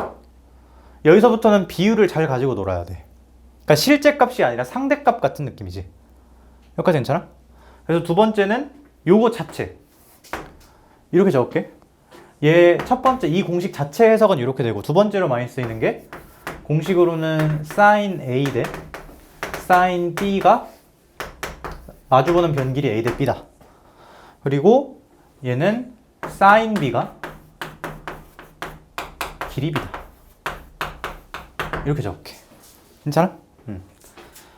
여기서부터는 비율을 잘 가지고 놀아야 돼. 그러니까 실제값이 아니라 상대값 같은 느낌이지. 여기까지 괜찮아? 그래서 두 번째는 요거 자체. 이렇게 적을게. 얘 첫 번째 이 공식 자체 해석은 이렇게 되고, 두 번째로 많이 쓰이는 게 공식으로는 sin A 대 sin B가 마주보는 변길이 A 대 B다. 그리고 얘는 sin B가 길이 B다. 이렇게 적을게. 괜찮아?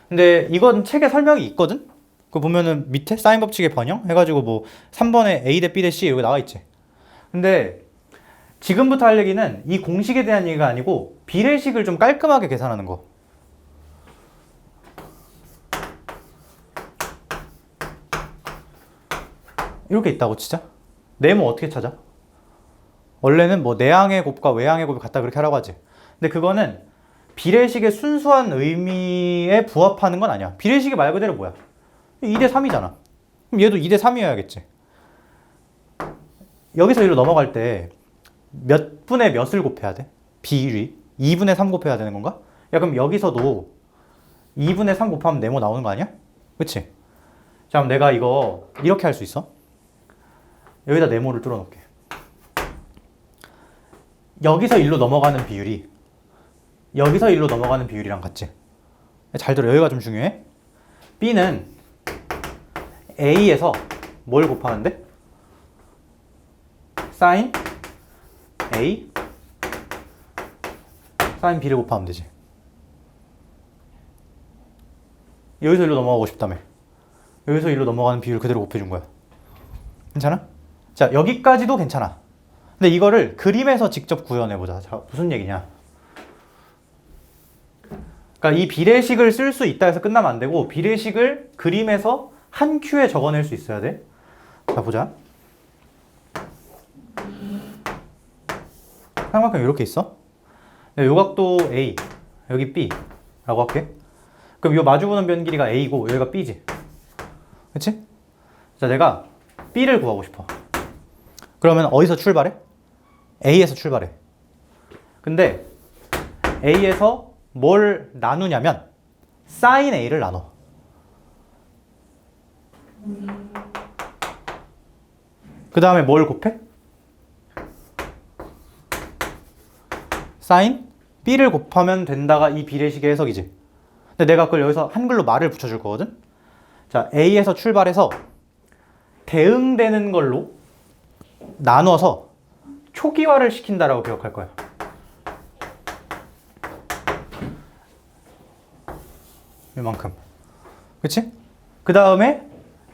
근데 이건 책에 설명이 있거든? 그거 보면은 밑에 사인 법칙의 번영 해가지고 뭐 3번에 A 대 B 대 C 여기 나와 있지. 근데 지금부터 할 얘기는 이 공식에 대한 얘기가 아니고 비례식을 좀 깔끔하게 계산하는 거. 이렇게 있다고 치자. 네모 어떻게 찾아? 원래는 뭐 내항의 곱과 외항의 곱이 같다 그렇게 하라고 하지. 근데 그거는 비례식의 순수한 의미에 부합하는 건 아니야. 비례식이 말 그대로 뭐야? 2대 3이잖아. 그럼 얘도 2대 3이어야겠지. 여기서 이리로 넘어갈 때 몇 분의 몇을 곱해야 돼? 비율이 2분의 3 곱해야 되는 건가? 야, 그럼 여기서도 2분의 3 곱하면 네모 나오는 거 아니야? 그치? 자, 그럼 내가 이거 이렇게 할 수 있어. 여기다 네모를 뚫어 놓을게. 여기서 일로 넘어가는 비율이 여기서 일로 넘어가는 비율이랑 같지? 잘 들어. 여기가 좀 중요해. B는 A에서 뭘 곱하는데? sin A sin B를 곱하면 되지. 여기서 일로 넘어가고 싶다며. 여기서 일로 넘어가는 비율 그대로 곱해준 거야. 괜찮아? 자, 여기까지도 괜찮아. 근데 이거를 그림에서 직접 구현해보자. 자, 무슨 얘기냐. 그러니까 이 비례식을 쓸 수 있다 해서 끝나면 안 되고 비례식을 그림에서 한 큐에 적어낼 수 있어야 돼. 자, 보자. 삼각형 이렇게 있어. 요 각도 A, 여기 B 라고 할게. 그럼 요 마주보는 면 길이가 A고 여기가 B지. 그치? 자, 내가 B를 구하고 싶어. 그러면 어디서 출발해? A에서 출발해. 근데 A에서 뭘 나누냐면 sin A를 나눠. 그 다음에 뭘 곱해? sin B를 곱하면 된다가 이 비례식의 해석이지. 근데 내가 그걸 여기서 한글로 말을 붙여줄 거거든. 자, A에서 출발해서 대응되는 걸로 나눠서 초기화를 시킨다라고 기억할 거야. 이만큼. 그치? 그 다음에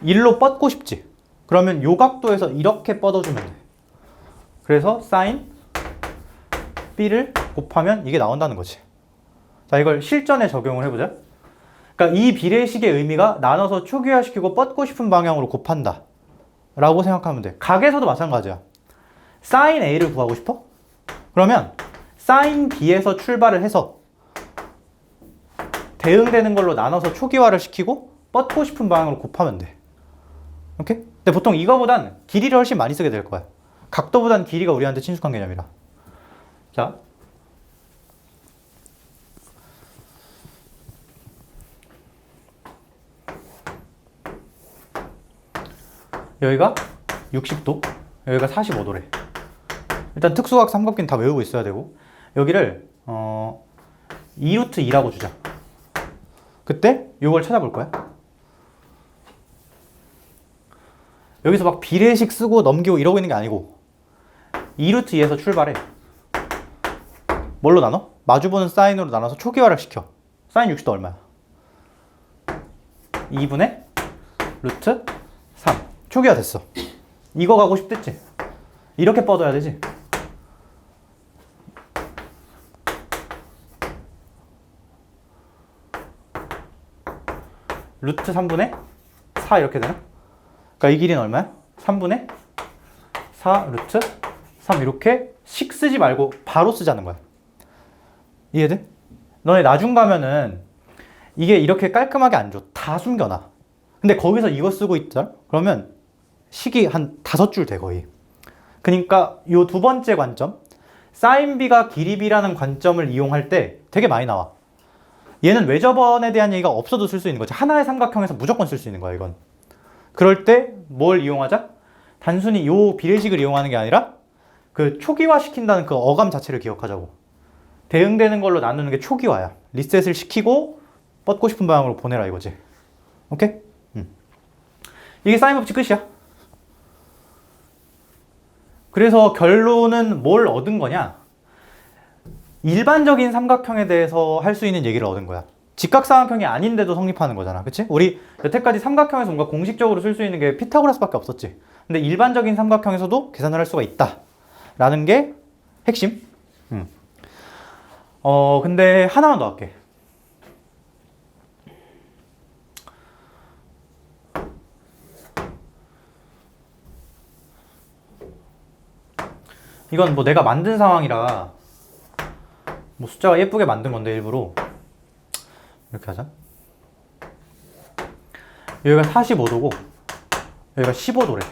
1로 뻗고 싶지. 그러면 요 각도에서 이렇게 뻗어주면 돼. 그래서 sin B를 곱하면 이게 나온다는 거지. 자, 이걸 실전에 적용을 해보자. 그러니까 이 비례식의 의미가 나눠서 초기화시키고 뻗고 싶은 방향으로 곱한다 라고 생각하면 돼. 각에서도 마찬가지야. sin A를 구하고 싶어? 그러면 sin B에서 출발을 해서 대응되는 걸로 나눠서 초기화를 시키고 뻗고 싶은 방향으로 곱하면 돼. 오케이? 근데 보통 이거보단 길이를 훨씬 많이 쓰게 될 거야. 각도보단 길이가 우리한테 친숙한 개념이라. 자, 여기가 60도, 여기가 45도래. 일단 특수각 삼각기는 다 외우고 있어야 되고 여기를 2루트 2라고 주자. 그때 이걸 찾아볼 거야. 여기서 막 비례식 쓰고 넘기고 이러고 있는 게 아니고 2루트 2에서 출발해. 뭘로 나눠? 마주보는 사인으로 나눠서 초기화를 시켜. 사인 60도 얼마야? 2분의 루트 3. 초기화 됐어. 이거 가고 싶댔지? 이렇게 뻗어야 되지? 루트 3분의 4 이렇게 되나? 그러니까 이 길이는 얼마야? 3분의 4 루트 3 이렇게 식 쓰지 말고 바로 쓰자는 거야. 이해돼? 너네 나중 가면은 이게 이렇게 깔끔하게 안 줘. 다 숨겨놔. 근데 거기서 이거 쓰고 있잖아? 그러면 식이 한 5줄 돼 거의. 그러니까 요 두 번째 관점 sin B가 길이 B라는 관점을 이용할 때 되게 많이 나와. 얘는 외접원에 대한 얘기가 없어도 쓸 수 있는 거지. 하나의 삼각형에서 무조건 쓸 수 있는 거야 이건. 그럴 때 뭘 이용하자? 단순히 요 비례식을 이용하는 게 아니라 그 초기화 시킨다는 그 어감 자체를 기억하자고. 대응되는 걸로 나누는 게 초기화야. 리셋을 시키고 뻗고 싶은 방향으로 보내라 이거지. 오케이? 이게 사인 법칙 끝이야. 그래서 결론은 뭘 얻은 거냐? 일반적인 삼각형에 대해서 할 수 있는 얘기를 얻은 거야. 직각삼각형이 아닌데도 성립하는 거잖아. 그치? 우리 여태까지 삼각형에서 뭔가 공식적으로 쓸 수 있는 게 피타고라스밖에 없었지. 근데 일반적인 삼각형에서도 계산을 할 수가 있다 라는 게 핵심. 근데 하나만 더 할게. 이건 뭐 내가 만든 상황이라 뭐 숫자가 예쁘게 만든 건데 일부러 이렇게 하자. 여기가 45도고 여기가 15도래.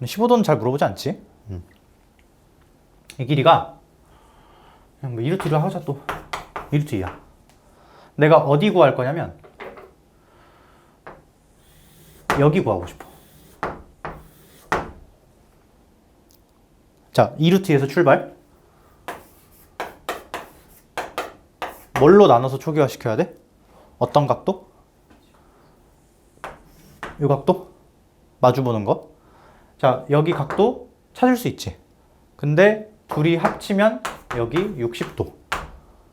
15도는 잘 물어보지 않지? 이 길이가 그냥 뭐 2루트 2로 하자 또 2루트 2야. 내가 어디 구할 거냐면 여기 구하고 싶어. 자, 2루트 2에서 출발. 뭘로 나눠서 초기화 시켜야 돼? 어떤 각도? 이 각도? 마주보는 거. 자, 여기 각도 찾을 수 있지. 근데 둘이 합치면 여기 60도.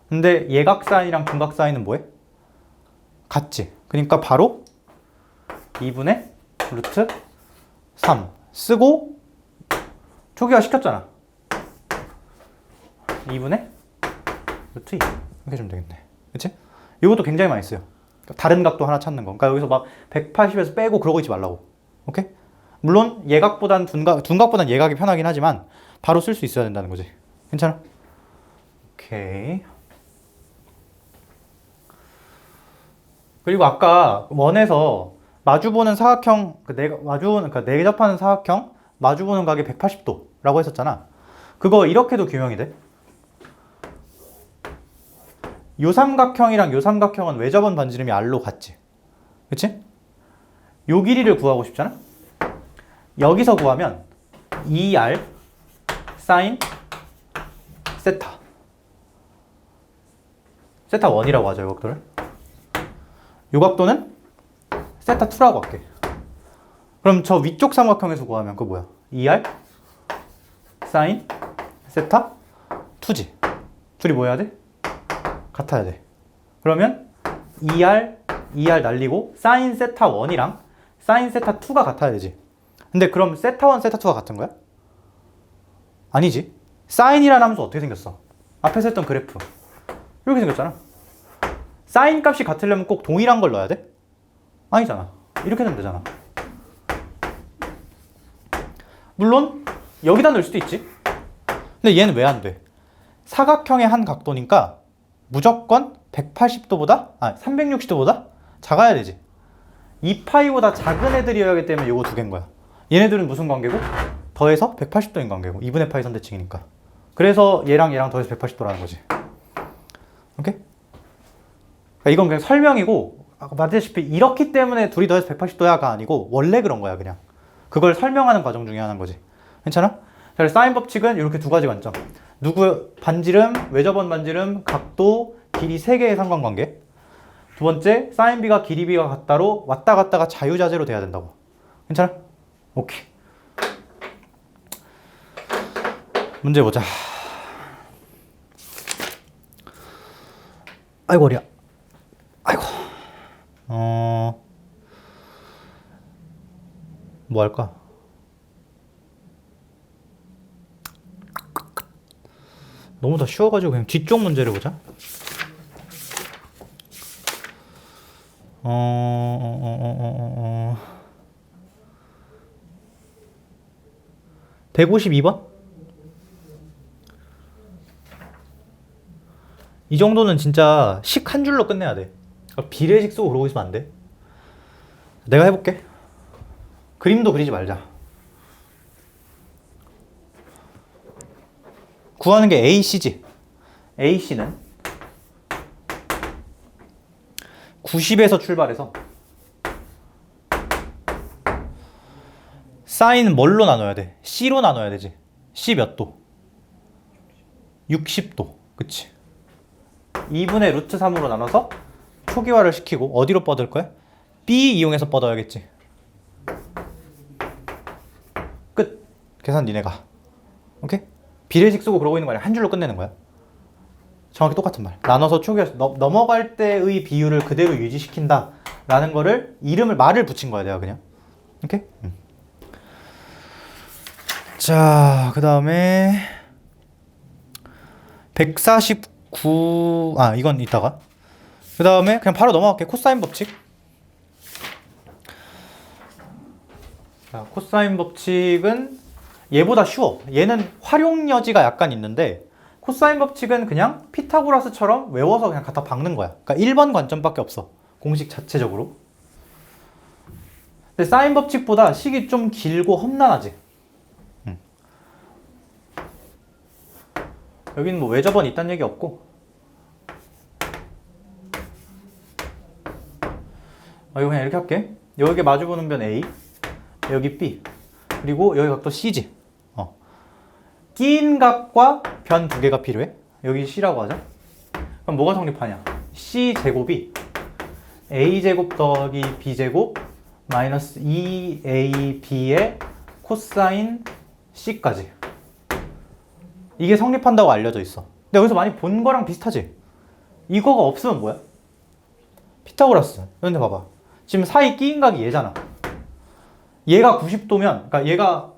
근데 예각 사인이랑 분각 사인은 뭐해? 같지. 그러니까 바로 2분의 루트 3 쓰고 초기화 시켰잖아. 2분의 루트 2 이렇게 주면 되겠네. 그치? 이것도 굉장히 많이 써요. 다른 각도 하나 찾는 거. 그러니까 여기서 막 180에서 빼고 그러고 있지 말라고. 오케이? 물론 예각보단 둔각보단 예각이 편하긴 하지만 바로 쓸 수 있어야 된다는 거지. 괜찮아? 오케이. 그리고 아까 원에서 마주보는 사각형, 그러니까 내접하는 사각형 마주보는 각이 180도라고 했었잖아. 그거 이렇게도 규명이 돼. 요 삼각형이랑 요 삼각형은 외접원 반지름이 r로 같지. 그치? 요 길이를 구하고 싶잖아. 여기서 구하면 2r 사인 세타. 세타 1이라고 하죠, 요 각도를. 요 각도는 세타 2라고 할게. 그럼 저 위쪽 삼각형에서 구하면 그거 뭐야? 2r 사인 세타 2지. 둘이 뭐 해야 돼? 같아야 돼. 그러면 2r 날리고 사인 세타 1이랑 사인 세타 2가 같아야 되지. 근데 그럼 세타 1, 세타 2가 같은 거야? 아니지. 사인이라는 함수 어떻게 생겼어? 앞에서 했던 그래프 이렇게 생겼잖아. 사인 값이 같으려면 꼭 동일한 걸 넣어야 돼? 아니잖아. 이렇게 되면 되잖아. 물론 여기다 넣을 수도 있지. 근데 얘는 왜 안 돼? 사각형의 한 각도니까 무조건 180도보다 360도보다 작아야 되지. 2파이보다 작은 애들이어야 하기 때문에 요거 두 개인 거야. 얘네들은 무슨 관계고? 더해서 180도인 관계고 2분의 파이 선대칭이니까. 그래서 얘랑 더해서 180도라는 거지. 오케이? 그러니까 이건 그냥 설명이고 아까 말했다시피 이렇기 때문에 둘이 더해서 180도야가 아니고 원래 그런 거야 그냥. 그걸 설명하는 과정 중에 하나인 거지. 괜찮아? 자, 사인 법칙은 이렇게 두 가지 관점. 반지름, 외접원 반지름, 각도, 길이 3개의 상관관계. 두 번째, 사인 B가 길이 B가 같다로 왔다 갔다가 자유자재로 돼야 된다고. 괜찮아? 오케이. 문제 보자. 아이고 어리야. 아이고. 뭐 할까? 너무 다 쉬워가지고 그냥 뒤쪽 문제를 보자. 152번? 이 정도는 진짜 식 한 줄로 끝내야 돼. 비례식 쓰고 그러고 있으면 안 돼. 내가 해볼게. 그림도 그리지 말자. 구하는 게 AC지. AC는 90에서 출발해서 사인 뭘로 나눠야 돼? C로 나눠야 되지. C 몇 도? 60도. 그치? 2분의 루트 3으로 나눠서 초기화를 시키고 어디로 뻗을 거야? B 이용해서 뻗어야겠지. 끝. 계산 니네가. 오케이? 비례식 쓰고 그러고 있는 거 아니야. 한 줄로 끝내는 거야. 정확히 똑같은 말. 나눠서 초기화 넘어갈 때의 비율을 그대로 유지시킨다 라는 거를 말을 붙인 거야 내가 그냥. 오케이? 자, 그 다음에 149 이건 이따가. 그 다음에 그냥 바로 넘어갈게. 코사인 법칙. 자, 코사인 법칙은 얘보다 쉬워. 얘는 활용 여지가 약간 있는데 코사인 법칙은 그냥 피타고라스처럼 외워서 그냥 갖다 박는 거야. 그러니까 1번 관점밖에 없어. 공식 자체적으로. 근데 사인 법칙보다 식이 좀 길고 험난하지. 여기는 뭐 외접원 있다는 얘기 없고. 이거 그냥 이렇게 할게. 여기 마주보는 변 A, 여기 B, 그리고 여기 각도 C지. 끼인 각과 변 두 개가 필요해. 여기 C라고 하자. 그럼 뭐가 성립하냐? C 제곱이 A 제곱 더하기 B 제곱 마이너스 2AB의 코사인 C까지. 이게 성립한다고 알려져 있어. 근데 여기서 많이 본 거랑 비슷하지? 이거가 없으면 뭐야? 피타고라스. 근데 봐봐. 지금 사이 끼인 각이 얘잖아. 얘가 90도면, 그러니까 얘가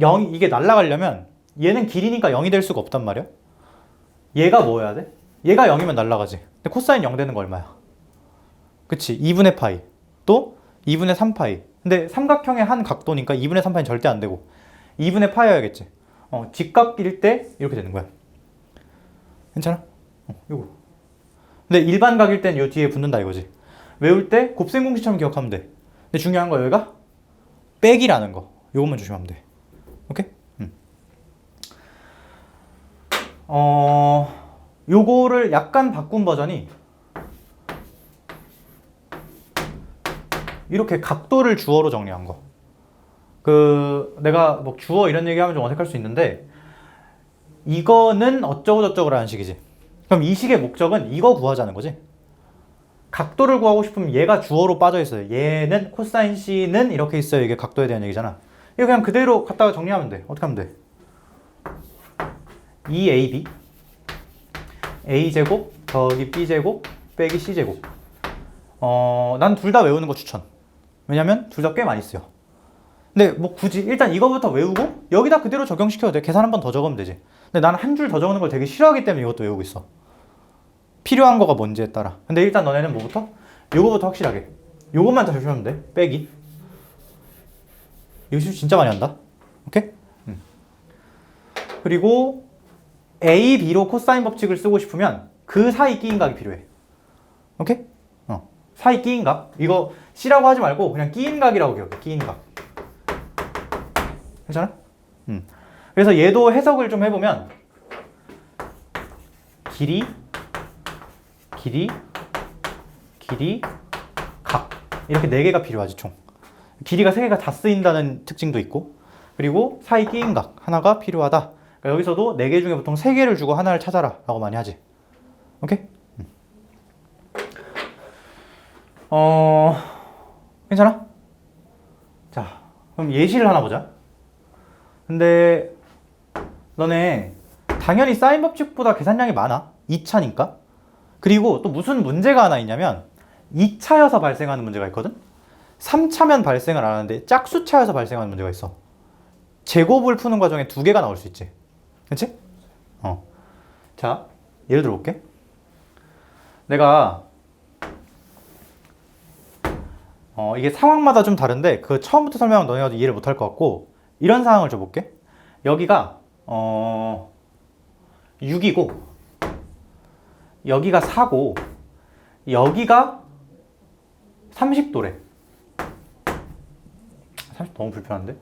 0, 이게 날아가려면 얘는 길이니까 0이 될 수가 없단 말이야. 얘가 뭐여야 돼? 얘가 0이면 날아가지. 근데 코사인 0 되는 거 얼마야? 그치? 2분의 파이. 또 2분의 3파이. 근데 삼각형의 한 각도니까 2분의 3파이는 절대 안 되고 2분의 파이여야겠지. 직각일 때 이렇게 되는 거야. 괜찮아? 요거. 근데 일반각일 땐 요 뒤에 붙는다 이거지. 외울 때 곱셈 공식처럼 기억하면 돼. 근데 중요한 거 여기가 빼기라는 거. 요것만 조심하면 돼. 오케이? 요거를 약간 바꾼 버전이 이렇게 각도를 주어로 정리한 거. 내가 뭐 주어 이런 얘기하면 좀 어색할 수 있는데 이거는 어쩌고 저쩌고 라는 식이지. 그럼 이 식의 목적은 이거 구하자는 거지. 각도를 구하고 싶으면 얘가 주어로 빠져 있어요. 얘는 코사인 C는 이렇게 있어요. 이게 각도에 대한 얘기잖아. 이거 그냥 그대로 갖다가 정리하면 돼. 어떻게 하면 돼? 2AB A제곱 더하기 B제곱 빼기 C제곱. 난 둘 다 외우는 거 추천. 왜냐면 둘 다 꽤 많이 쓰여. 근데 뭐 굳이 일단 이거부터 외우고 여기다 그대로 적용시켜도 돼. 계산 한 번 더 적으면 되지. 근데 나는 한 줄 더 적는 걸 되게 싫어하기 때문에 이것도 외우고 있어. 필요한 거가 뭔지에 따라. 근데 일단 너네는 뭐부터? 요거부터 확실하게. 요것만 더 조심하면 돼. 빼기. 이거 진짜 많이 한다. 오케이? 그리고 A, B로 코사인 법칙을 쓰고 싶으면 그 사이 끼인 각이 필요해. 오케이? 사이 끼인 각. 이거 C라고 하지 말고 그냥 끼인 각이라고 기억해. 끼인 각. 괜찮아? 그래서 얘도 해석을 좀 해보면 길이, 각. 이렇게 4개가 필요하지, 총. 길이가 3개가 다 쓰인다는 특징도 있고, 그리고 사이 끼인 각 하나가 필요하다. 그러니까 여기서도 4개 중에 보통 3개를 주고 하나를 찾아라 라고 많이 하지. 오케이? 괜찮아? 자, 그럼 예시를 하나 보자. 근데 너네 당연히 사인 법칙보다 계산량이 많아. 2차니까. 그리고 또 무슨 문제가 하나 있냐면 2차여서 발생하는 문제가 있거든. 3차면 발생을 안 하는데 짝수차여서 발생하는 문제가 있어. 제곱을 푸는 과정에 2개가 나올 수 있지. 그치? 자, 예를 들어 볼게. 내가 이게 상황마다 좀 다른데 그 처음부터 설명하면 너네가 이해를 못할 것 같고 이런 상황을 줘볼게. 여기가 6이고 여기가 4고 여기가 30도래. 30도 너무 불편한데?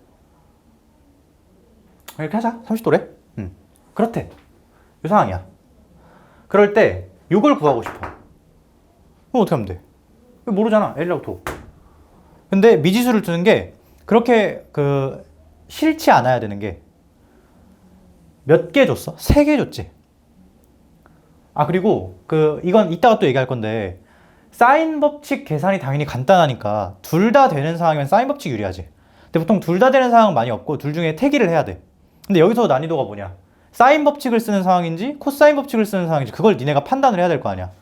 이렇게 하자. 30도래? 그렇대. 이 상황이야. 그럴 때 이걸 구하고 싶어. 그럼 어떻게 하면 돼? 모르잖아. L이라고 둬. 근데 미지수를 두는 게 그렇게 싫지 않아야 되는 게 몇 개 줬어? 3개 줬지. 그리고 이건 이따가 또 얘기할 건데 사인 법칙 계산이 당연히 간단하니까 둘 다 되는 상황이면 사인 법칙 유리하지. 근데 보통 둘 다 되는 상황은 많이 없고 둘 중에 태기를 해야 돼. 근데 여기서 난이도가 뭐냐? 사인 법칙을 쓰는 상황인지 코사인 법칙을 쓰는 상황인지 그걸 니네가 판단을 해야 될 거 아니야.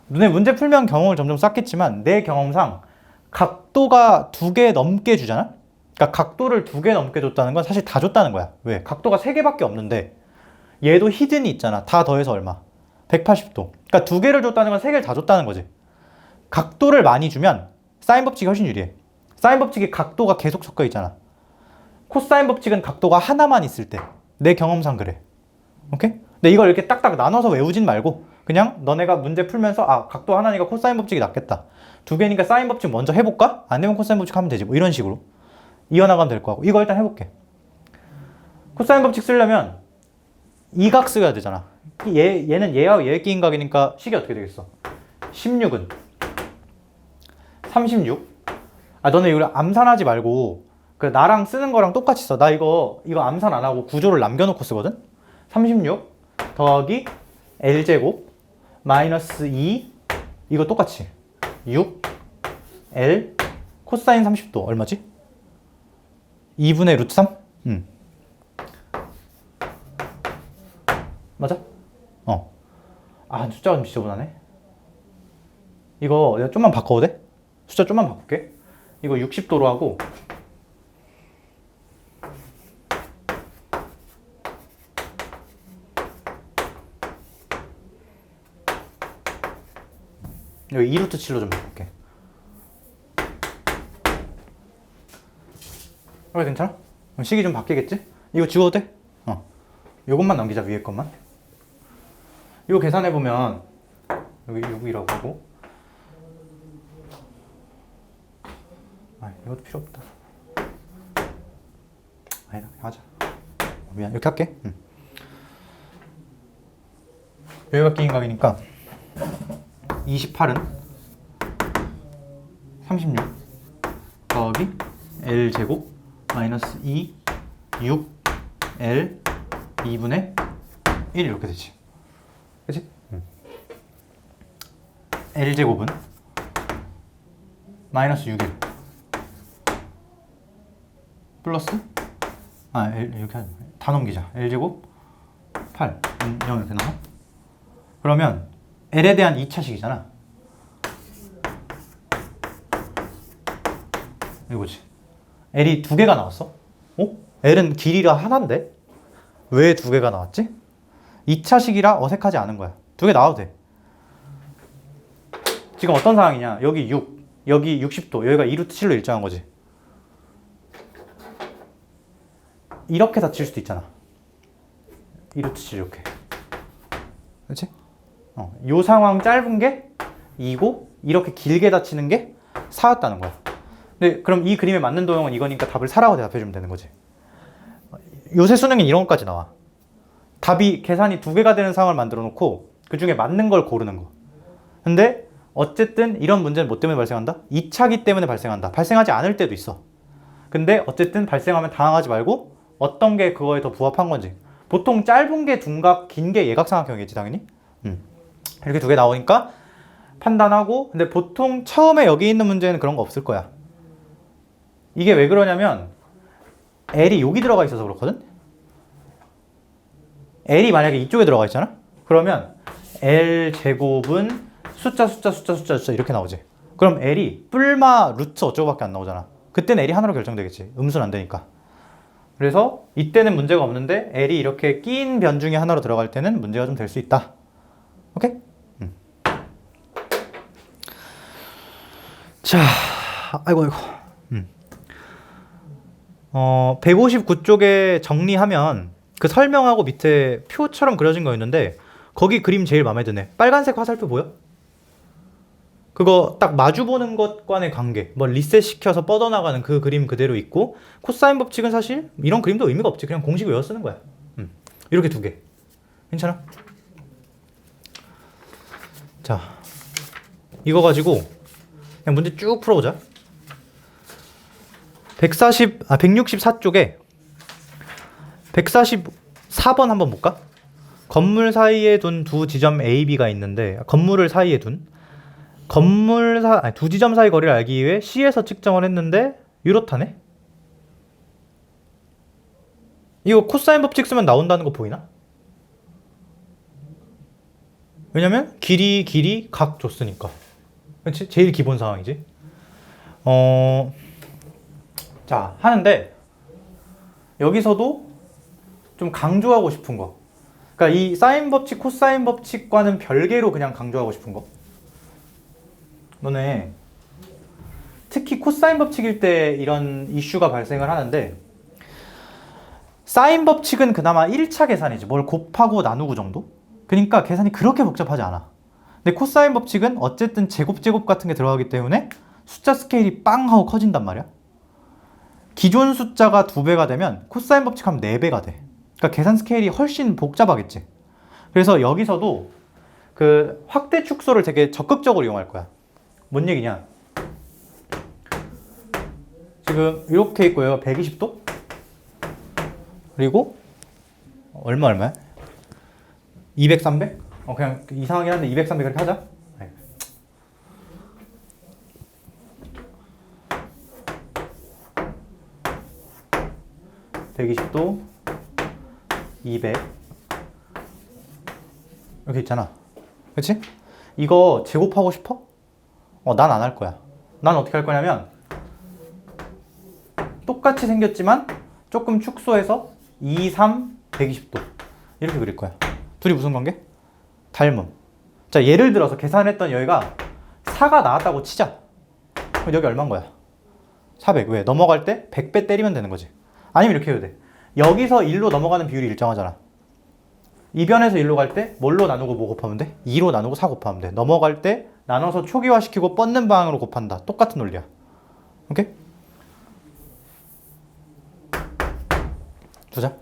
너네 문제 풀면 경험을 점점 쌓겠지만 내 경험상 각도가 2개 넘게 주잖아? 그러니까 각도를 2개 넘게 줬다는 건 사실 다 줬다는 거야. 왜? 각도가 3개밖에 없는데 얘도 히든이 있잖아. 다 더해서 얼마? 180도. 그러니까 2개를 줬다는 건 3개를 다 줬다는 거지. 각도를 많이 주면 사인 법칙이 훨씬 유리해. 사인 법칙이 각도가 계속 섞여 있잖아. 코사인 법칙은 각도가 하나만 있을 때. 내 경험상 그래. 오케이? 근데 이걸 이렇게 딱딱 나눠서 외우진 말고 그냥 너네가 문제 풀면서 각도 하나니까 코사인 법칙이 낫겠다. 2개니까 사인 법칙 먼저 해볼까? 안 되면 코사인 법칙 하면 되지. 뭐 이런 식으로 이어나가면 될 거 같고 이거 일단 해볼게. 코사인 법칙 쓰려면 이 각 써야 되잖아. 얘는 얘와 얘의 끼인 각이니까 식이 어떻게 되겠어? 16은 36. 너네 이거 암산하지 말고 나랑 쓰는 거랑 똑같이 써. 나 이거 암산 안 하고 구조를 남겨놓고 쓰거든. 36 더하기 L제곱 마이너스 2 이거 똑같이 6 L 코사인 30도 얼마지? 2분의 루트 3? 맞아? 숫자가 좀 지저분하네. 이거 내가 좀만 바꿔도 돼? 숫자 좀만 바꿀게. 이거 60도로 하고 이거 2루트 7로 좀 바꿀게. 그래 괜찮아? 그럼 식이 좀 바뀌겠지? 이거 지워도 돼? 요것만 넘기자. 위에 것만. 이거 계산해보면 여기 6이라고 하고 이것도 필요 없다. 아니다 그냥 하자. 미안 이렇게 할게. 여기가 끼인각이니까 28은 36 더하기 L제곱 마이너스 2 6 L 2분의 1 이렇게 되지. 그치? L제곱은 마이너스 6일 플러스 L 이렇게 하자. 다 넘기자. L제곱 8 0 이렇게 나와. 그러면 L에 대한 2차식이잖아. 이거지. L이 두 개가 나왔어. L은 길이가 하나인데 왜 두 개가 나왔지? 2차식이라 어색하지 않은 거야. 두 개 나와도 돼. 지금 어떤 상황이냐? 여기 6, 여기 60도, 여기가 2루트 7로 일정한 거지. 이렇게 다 칠 수도 있잖아. 2루트 7 이렇게. 그렇지? 요 상황 짧은 게 2고 이렇게 길게 다 치는 게 4였다는 거야. 근데 그럼 이 그림에 맞는 도형은 이거니까 답을 4라고 대답해주면 되는 거지. 요새 수능엔 이런 것까지 나와. 답이 계산이 두 개가 되는 상황을 만들어 놓고 그 중에 맞는 걸 고르는 거. 근데 어쨌든 이런 문제는 뭐 때문에 발생한다? 2차기 때문에 발생한다. 발생하지 않을 때도 있어. 근데 어쨌든 발생하면 당황하지 말고 어떤 게 그거에 더 부합한 건지. 보통 짧은 게 둔각, 긴 게 예각삼각형이겠지 당연히. 이렇게 두 개 나오니까 판단하고. 근데 보통 처음에 여기 있는 문제는 그런 거 없을 거야. 이게 왜 그러냐면 L이 여기 들어가 있어서 그렇거든. L이 만약에 이쪽에 들어가 있잖아. 그러면 L제곱은 숫자 이렇게 나오지. 그럼 L이 뿔마 루트 어쩌고밖에 안 나오잖아. 그때는 L이 하나로 결정되겠지. 음수는 안 되니까. 그래서 이때는 문제가 없는데 L이 이렇게 낀 변 중에 하나로 들어갈 때는 문제가 좀 될 수 있다. 오케이? 자, 아이고. 159쪽에 정리하면 그 설명하고 밑에 표처럼 그려진 거 있는데 거기 그림 제일 마음에 드네. 빨간색 화살표 보여? 그거 딱 마주보는 것과의 관계, 뭐 리셋 시켜서 뻗어나가는 그 그림 그대로 있고, 코사인 법칙은 사실 이런 그림도 의미가 없지. 그냥 공식 외워 쓰는 거야. 이렇게 두 개. 괜찮아? 자, 이거 가지고 그냥 문제 쭉 풀어보자. 164쪽에 144번 한번 볼까? 건물 사이에 둔 두 지점 A, B가 있는데, 건물을 사이에 둔 두 지점 사이 거리를 알기 위해 C에서 측정을 했는데 이렇다네? 이거 코사인 법칙 쓰면 나온다는 거 보이나? 왜냐면 길이 각 줬으니까. 그렇지? 제일 기본 상황이지. 자, 하는데 여기서도 좀 강조하고 싶은 거. 그러니까 이 사인 법칙, 코사인 법칙과는 별개로 그냥 강조하고 싶은 거. 너네 특히 코사인 법칙일 때 이런 이슈가 발생을 하는데, 사인 법칙은 그나마 1차 계산이지. 뭘 곱하고 나누고 정도? 그러니까 계산이 그렇게 복잡하지 않아. 근데 코사인 법칙은 어쨌든 제곱 같은 게 들어가기 때문에 숫자 스케일이 빵 하고 커진단 말이야. 기존 숫자가 2배가 되면 코사인 법칙 하면 4배가 돼. 그러니까 계산 스케일이 훨씬 복잡하겠지. 그래서 여기서도 그 확대 축소를 되게 적극적으로 이용할 거야. 뭔 얘기냐? 지금 이렇게 있고요. 120도? 그리고 얼마야? 200, 300? 그냥 이상하긴 한데 200, 300 이렇게 하자. 120도, 200 이렇게 있잖아. 그치? 이거 제곱하고 싶어? 난 안 할 거야. 난 어떻게 할 거냐면 똑같이 생겼지만 조금 축소해서 2, 3, 120도 이렇게 그릴 거야. 둘이 무슨 관계? 닮음. 자, 예를 들어서 계산했던 여기가 4가 나왔다고 치자. 그럼 여기 얼마인 거야? 400. 왜? 넘어갈 때 100배 때리면 되는 거지. 아니면 이렇게 해도 돼. 여기서 1로 넘어가는 비율이 일정하잖아. 이변에서 1로 갈 때 뭘로 나누고 뭐 곱하면 돼? 2로 나누고 4 곱하면 돼. 넘어갈 때 나눠서 초기화시키고 뻗는 방향으로 곱한다. 똑같은 논리야. 오케이? 두자.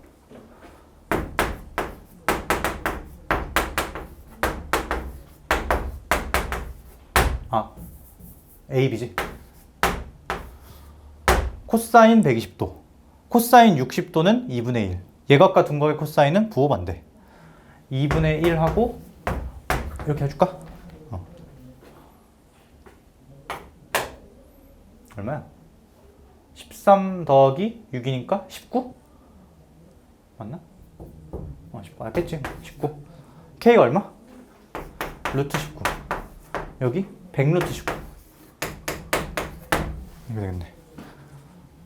A, B지. 코사인 120도. 코사인 60도는 2분의 1. 예각과 둔각의 코사인은 부호반대. 2분의 1 하고 이렇게 해줄까? 얼마야? 13 더하기 6이니까 19? 맞나? 19. 알겠지? 19. K가 얼마? 루트 19. 여기 100 루트 19. 이렇게 되겠네.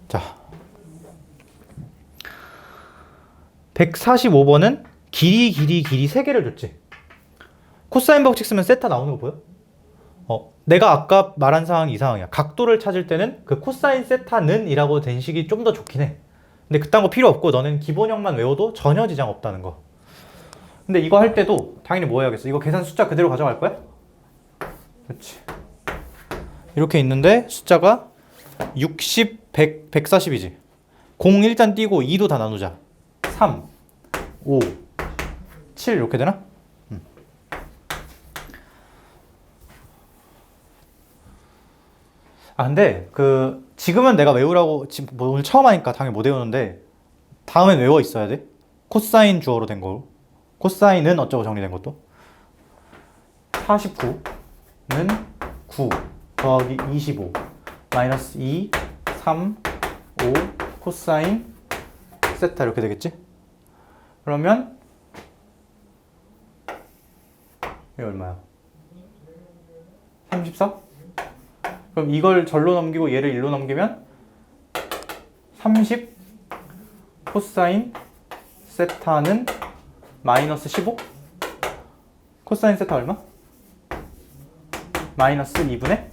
자, 145번은 길이 3개를 줬지. 코사인 법칙 쓰면 세타 나오는 거 보여? 내가 아까 말한 상황이 이 상황이야. 각도를 찾을 때는 그 코사인 세타는 이라고 된 식이 좀 더 좋긴 해. 근데 그딴 거 필요 없고 너는 기본형만 외워도 전혀 지장 없다는 거. 근데 이거 할 때도 당연히 뭐 해야겠어? 이거 계산 숫자 그대로 가져갈 거야? 그렇지. 이렇게 있는데 숫자가 60, 100, 140이지. 0 일단 띄고 2도 다 나누자. 3, 5, 7 이렇게 되나? 근데 지금은 내가 외우라고 지금 뭐 오늘 처음 하니까 당연히 못 외우는데 다음엔 외워 있어야 돼. 코사인 주어로 된 거. 코사인은 어쩌고 정리된 것도. 49는 9 더하기 25 마이너스 2, 3, 5 코사인 세타 이렇게 되겠지? 그러면 이게 얼마야? 34? 그럼 이걸 절로 넘기고 얘를 1로 넘기면 30 코사인 세타는 마이너스 15? 코사인 세타 얼마? 마이너스 2분의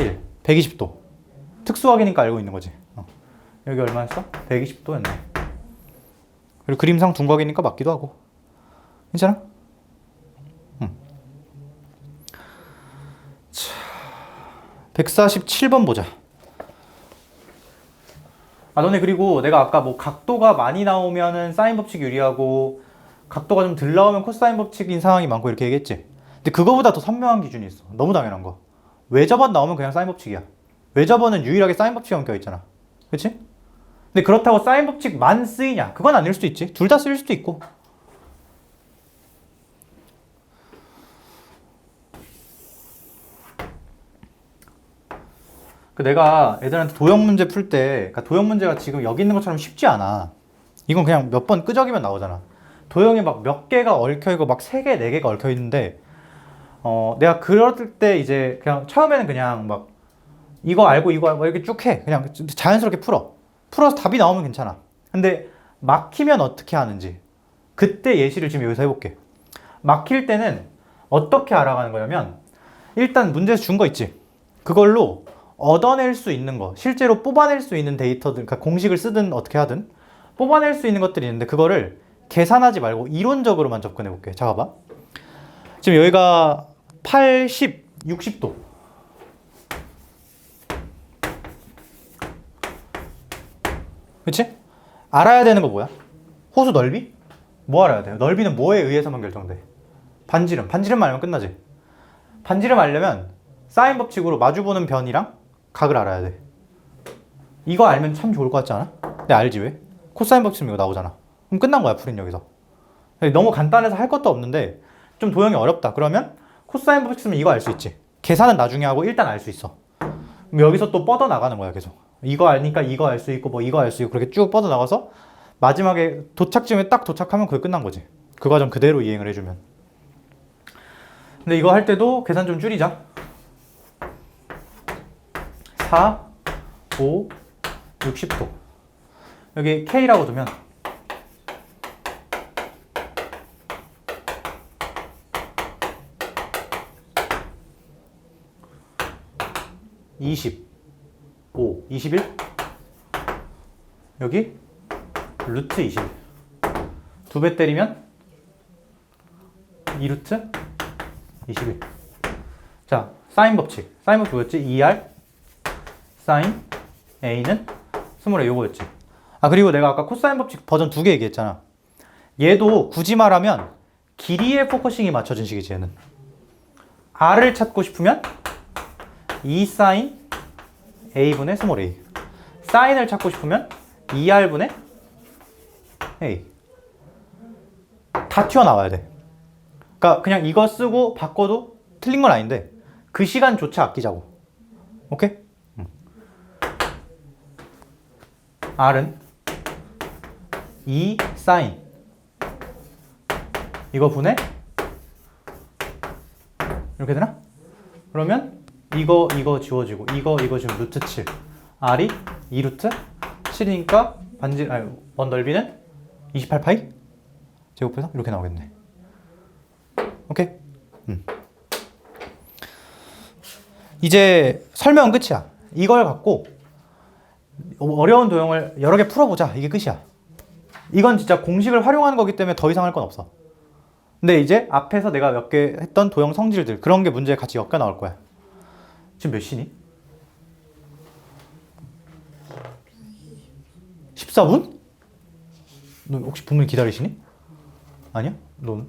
1 120도 특수확이니까 알고 있는 거지. 여기 얼마였어? 120도였네. 그리고 그림상 둔각이니까 맞기도 하고. 괜찮아? 자, 147번 보자. 너네 그리고 내가 아까 뭐 각도가 많이 나오면은 사인 법칙 유리하고 각도가 좀 덜 나오면 코사인 법칙인 상황이 많고 이렇게 얘기했지. 근데 그거보다 더 선명한 기준이 있어. 너무 당연한 거. 외접원 나오면 그냥 사인 법칙이야. 외접원은 유일하게 사인 법칙이 엉켜 있잖아. 그치? 근데 그렇다고 사인 법칙만 쓰이냐? 그건 아닐 수도 있지. 둘 다 쓰일 수도 있고. 내가 애들한테 도형 문제 풀 때, 그러니까 도형 문제가 지금 여기 있는 것처럼 쉽지 않아. 이건 그냥 몇 번 끄적이면 나오잖아. 도형이 막 몇 개가 얽혀있고 막 3개, 4개가 얽혀있는데 내가 그럴 때 이제 그냥 처음에는 그냥 막 이거 알고 이렇게 쭉 해. 그냥 자연스럽게 풀어서 답이 나오면 괜찮아. 근데 막히면 어떻게 하는지 그때 예시를 지금 여기서 해볼게. 막힐 때는 어떻게 알아가는 거냐면 일단 문제에서 준 거 있지. 그걸로 얻어낼 수 있는 거, 실제로 뽑아낼 수 있는 데이터들, 그러니까 공식을 쓰든 어떻게 하든 뽑아낼 수 있는 것들이 있는데 그거를 계산하지 말고 이론적으로만 접근해 볼게. 자, 봐봐. 지금 여기가 80, 60도. 그치? 알아야 되는 거 뭐야? 호수 넓이? 뭐 알아야 돼요? 넓이는 뭐에 의해서만 결정돼? 반지름만 알면 끝나지. 반지름 알려면 사인 법칙으로 마주보는 변이랑 각을 알아야 돼. 이거 알면 참 좋을 것 같지 않아? 근데 알지 왜? 코사인 법칙 이거 나오잖아. 그럼 끝난 거야, 풀인 여기서. 너무 간단해서 할 것도 없는데 좀 도형이 어렵다. 그러면 코사인 법칙 쓰면 이거 알 수 있지. 계산은 나중에 하고 일단 알 수 있어. 그럼 여기서 또 뻗어 나가는 거야, 계속. 이거 알니까 이거 알 수 있고 뭐 이거 알 수 있고 그렇게 쭉 뻗어 나가서 마지막에 도착점에 딱 도착하면 그게 끝난 거지. 그 과정 그대로 이행을 해주면. 근데 이거 할 때도 계산 좀 줄이자. 4, 5, 60도. 여기 K라고 두면 25, 21, 여기 루트 21. 2배 때리면 2루트 21. 자, 사인 법칙. 사인 법칙 뭐였지? 2R 사인 A는 20의 요거였지. 아, 그리고 내가 아까 코사인 법칙 버전 2개 얘기했잖아. 얘도 굳이 말하면 길이에 포커싱이 맞춰진 식이지, 얘는. R을 찾고 싶으면 2 사인 A분의 스몰 a. 사인을 찾고 싶으면 2R분의 A. 다 튀어나와야 돼. 그러니까 그냥 이거 쓰고 바꿔도 틀린 건 아닌데 그 시간조차 아끼자고. 오케이? R은 2 사인 이거 분의 이렇게 되나? 그러면 이거 지워지고 이거 지금 루트 7 R이 2루트 7이니까 원 넓이는 28파이 제곱해서 이렇게 나오겠네. 오케이? 이제 설명은 끝이야. 이걸 갖고 어려운 도형을 여러 개 풀어보자. 이게 끝이야. 이건 진짜 공식을 활용하는 거기 때문에 더 이상 할 건 없어. 근데 이제 앞에서 내가 몇 개 했던 도형 성질들 그런 게 문제에 같이 엮여 나올 거야. 지금 몇 시니? 14분? 너 혹시 분명히 기다리시니? 아니야? 넌?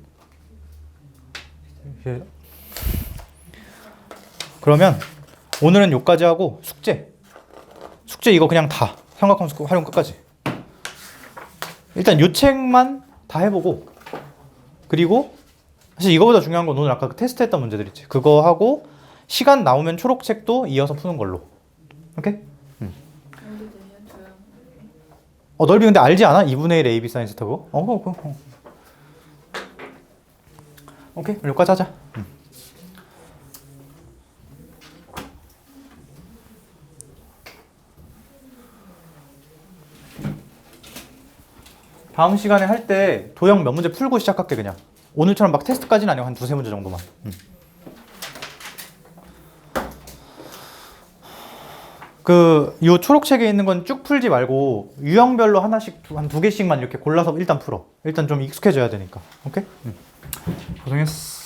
그러면 오늘은 여기까지 하고 숙제 이거 그냥 다 삼각함수 활용 끝까지. 일단 요 책만 다 해보고, 그리고 사실 이거보다 중요한 건 오늘 아까 그 테스트 했던 문제들 있지. 그거 하고 시간 나오면 초록책도 이어서 푸는 걸로. 오케이? 넓이 근데 알지 않아? 2분의 1 AB 사인 스타 그거? 오케이, 여기까지 하자. 다음 시간에 할 때 도형 몇 문제 풀고 시작할게. 그냥 오늘처럼 막 테스트까지는 아니고 한 두세 문제 정도만. 요 초록책에 있는 건 쭉 풀지 말고 유형별로 하나씩 한 두 개씩만 이렇게 골라서 일단 풀어. 일단 좀 익숙해져야 되니까. 오케이? 고생했어.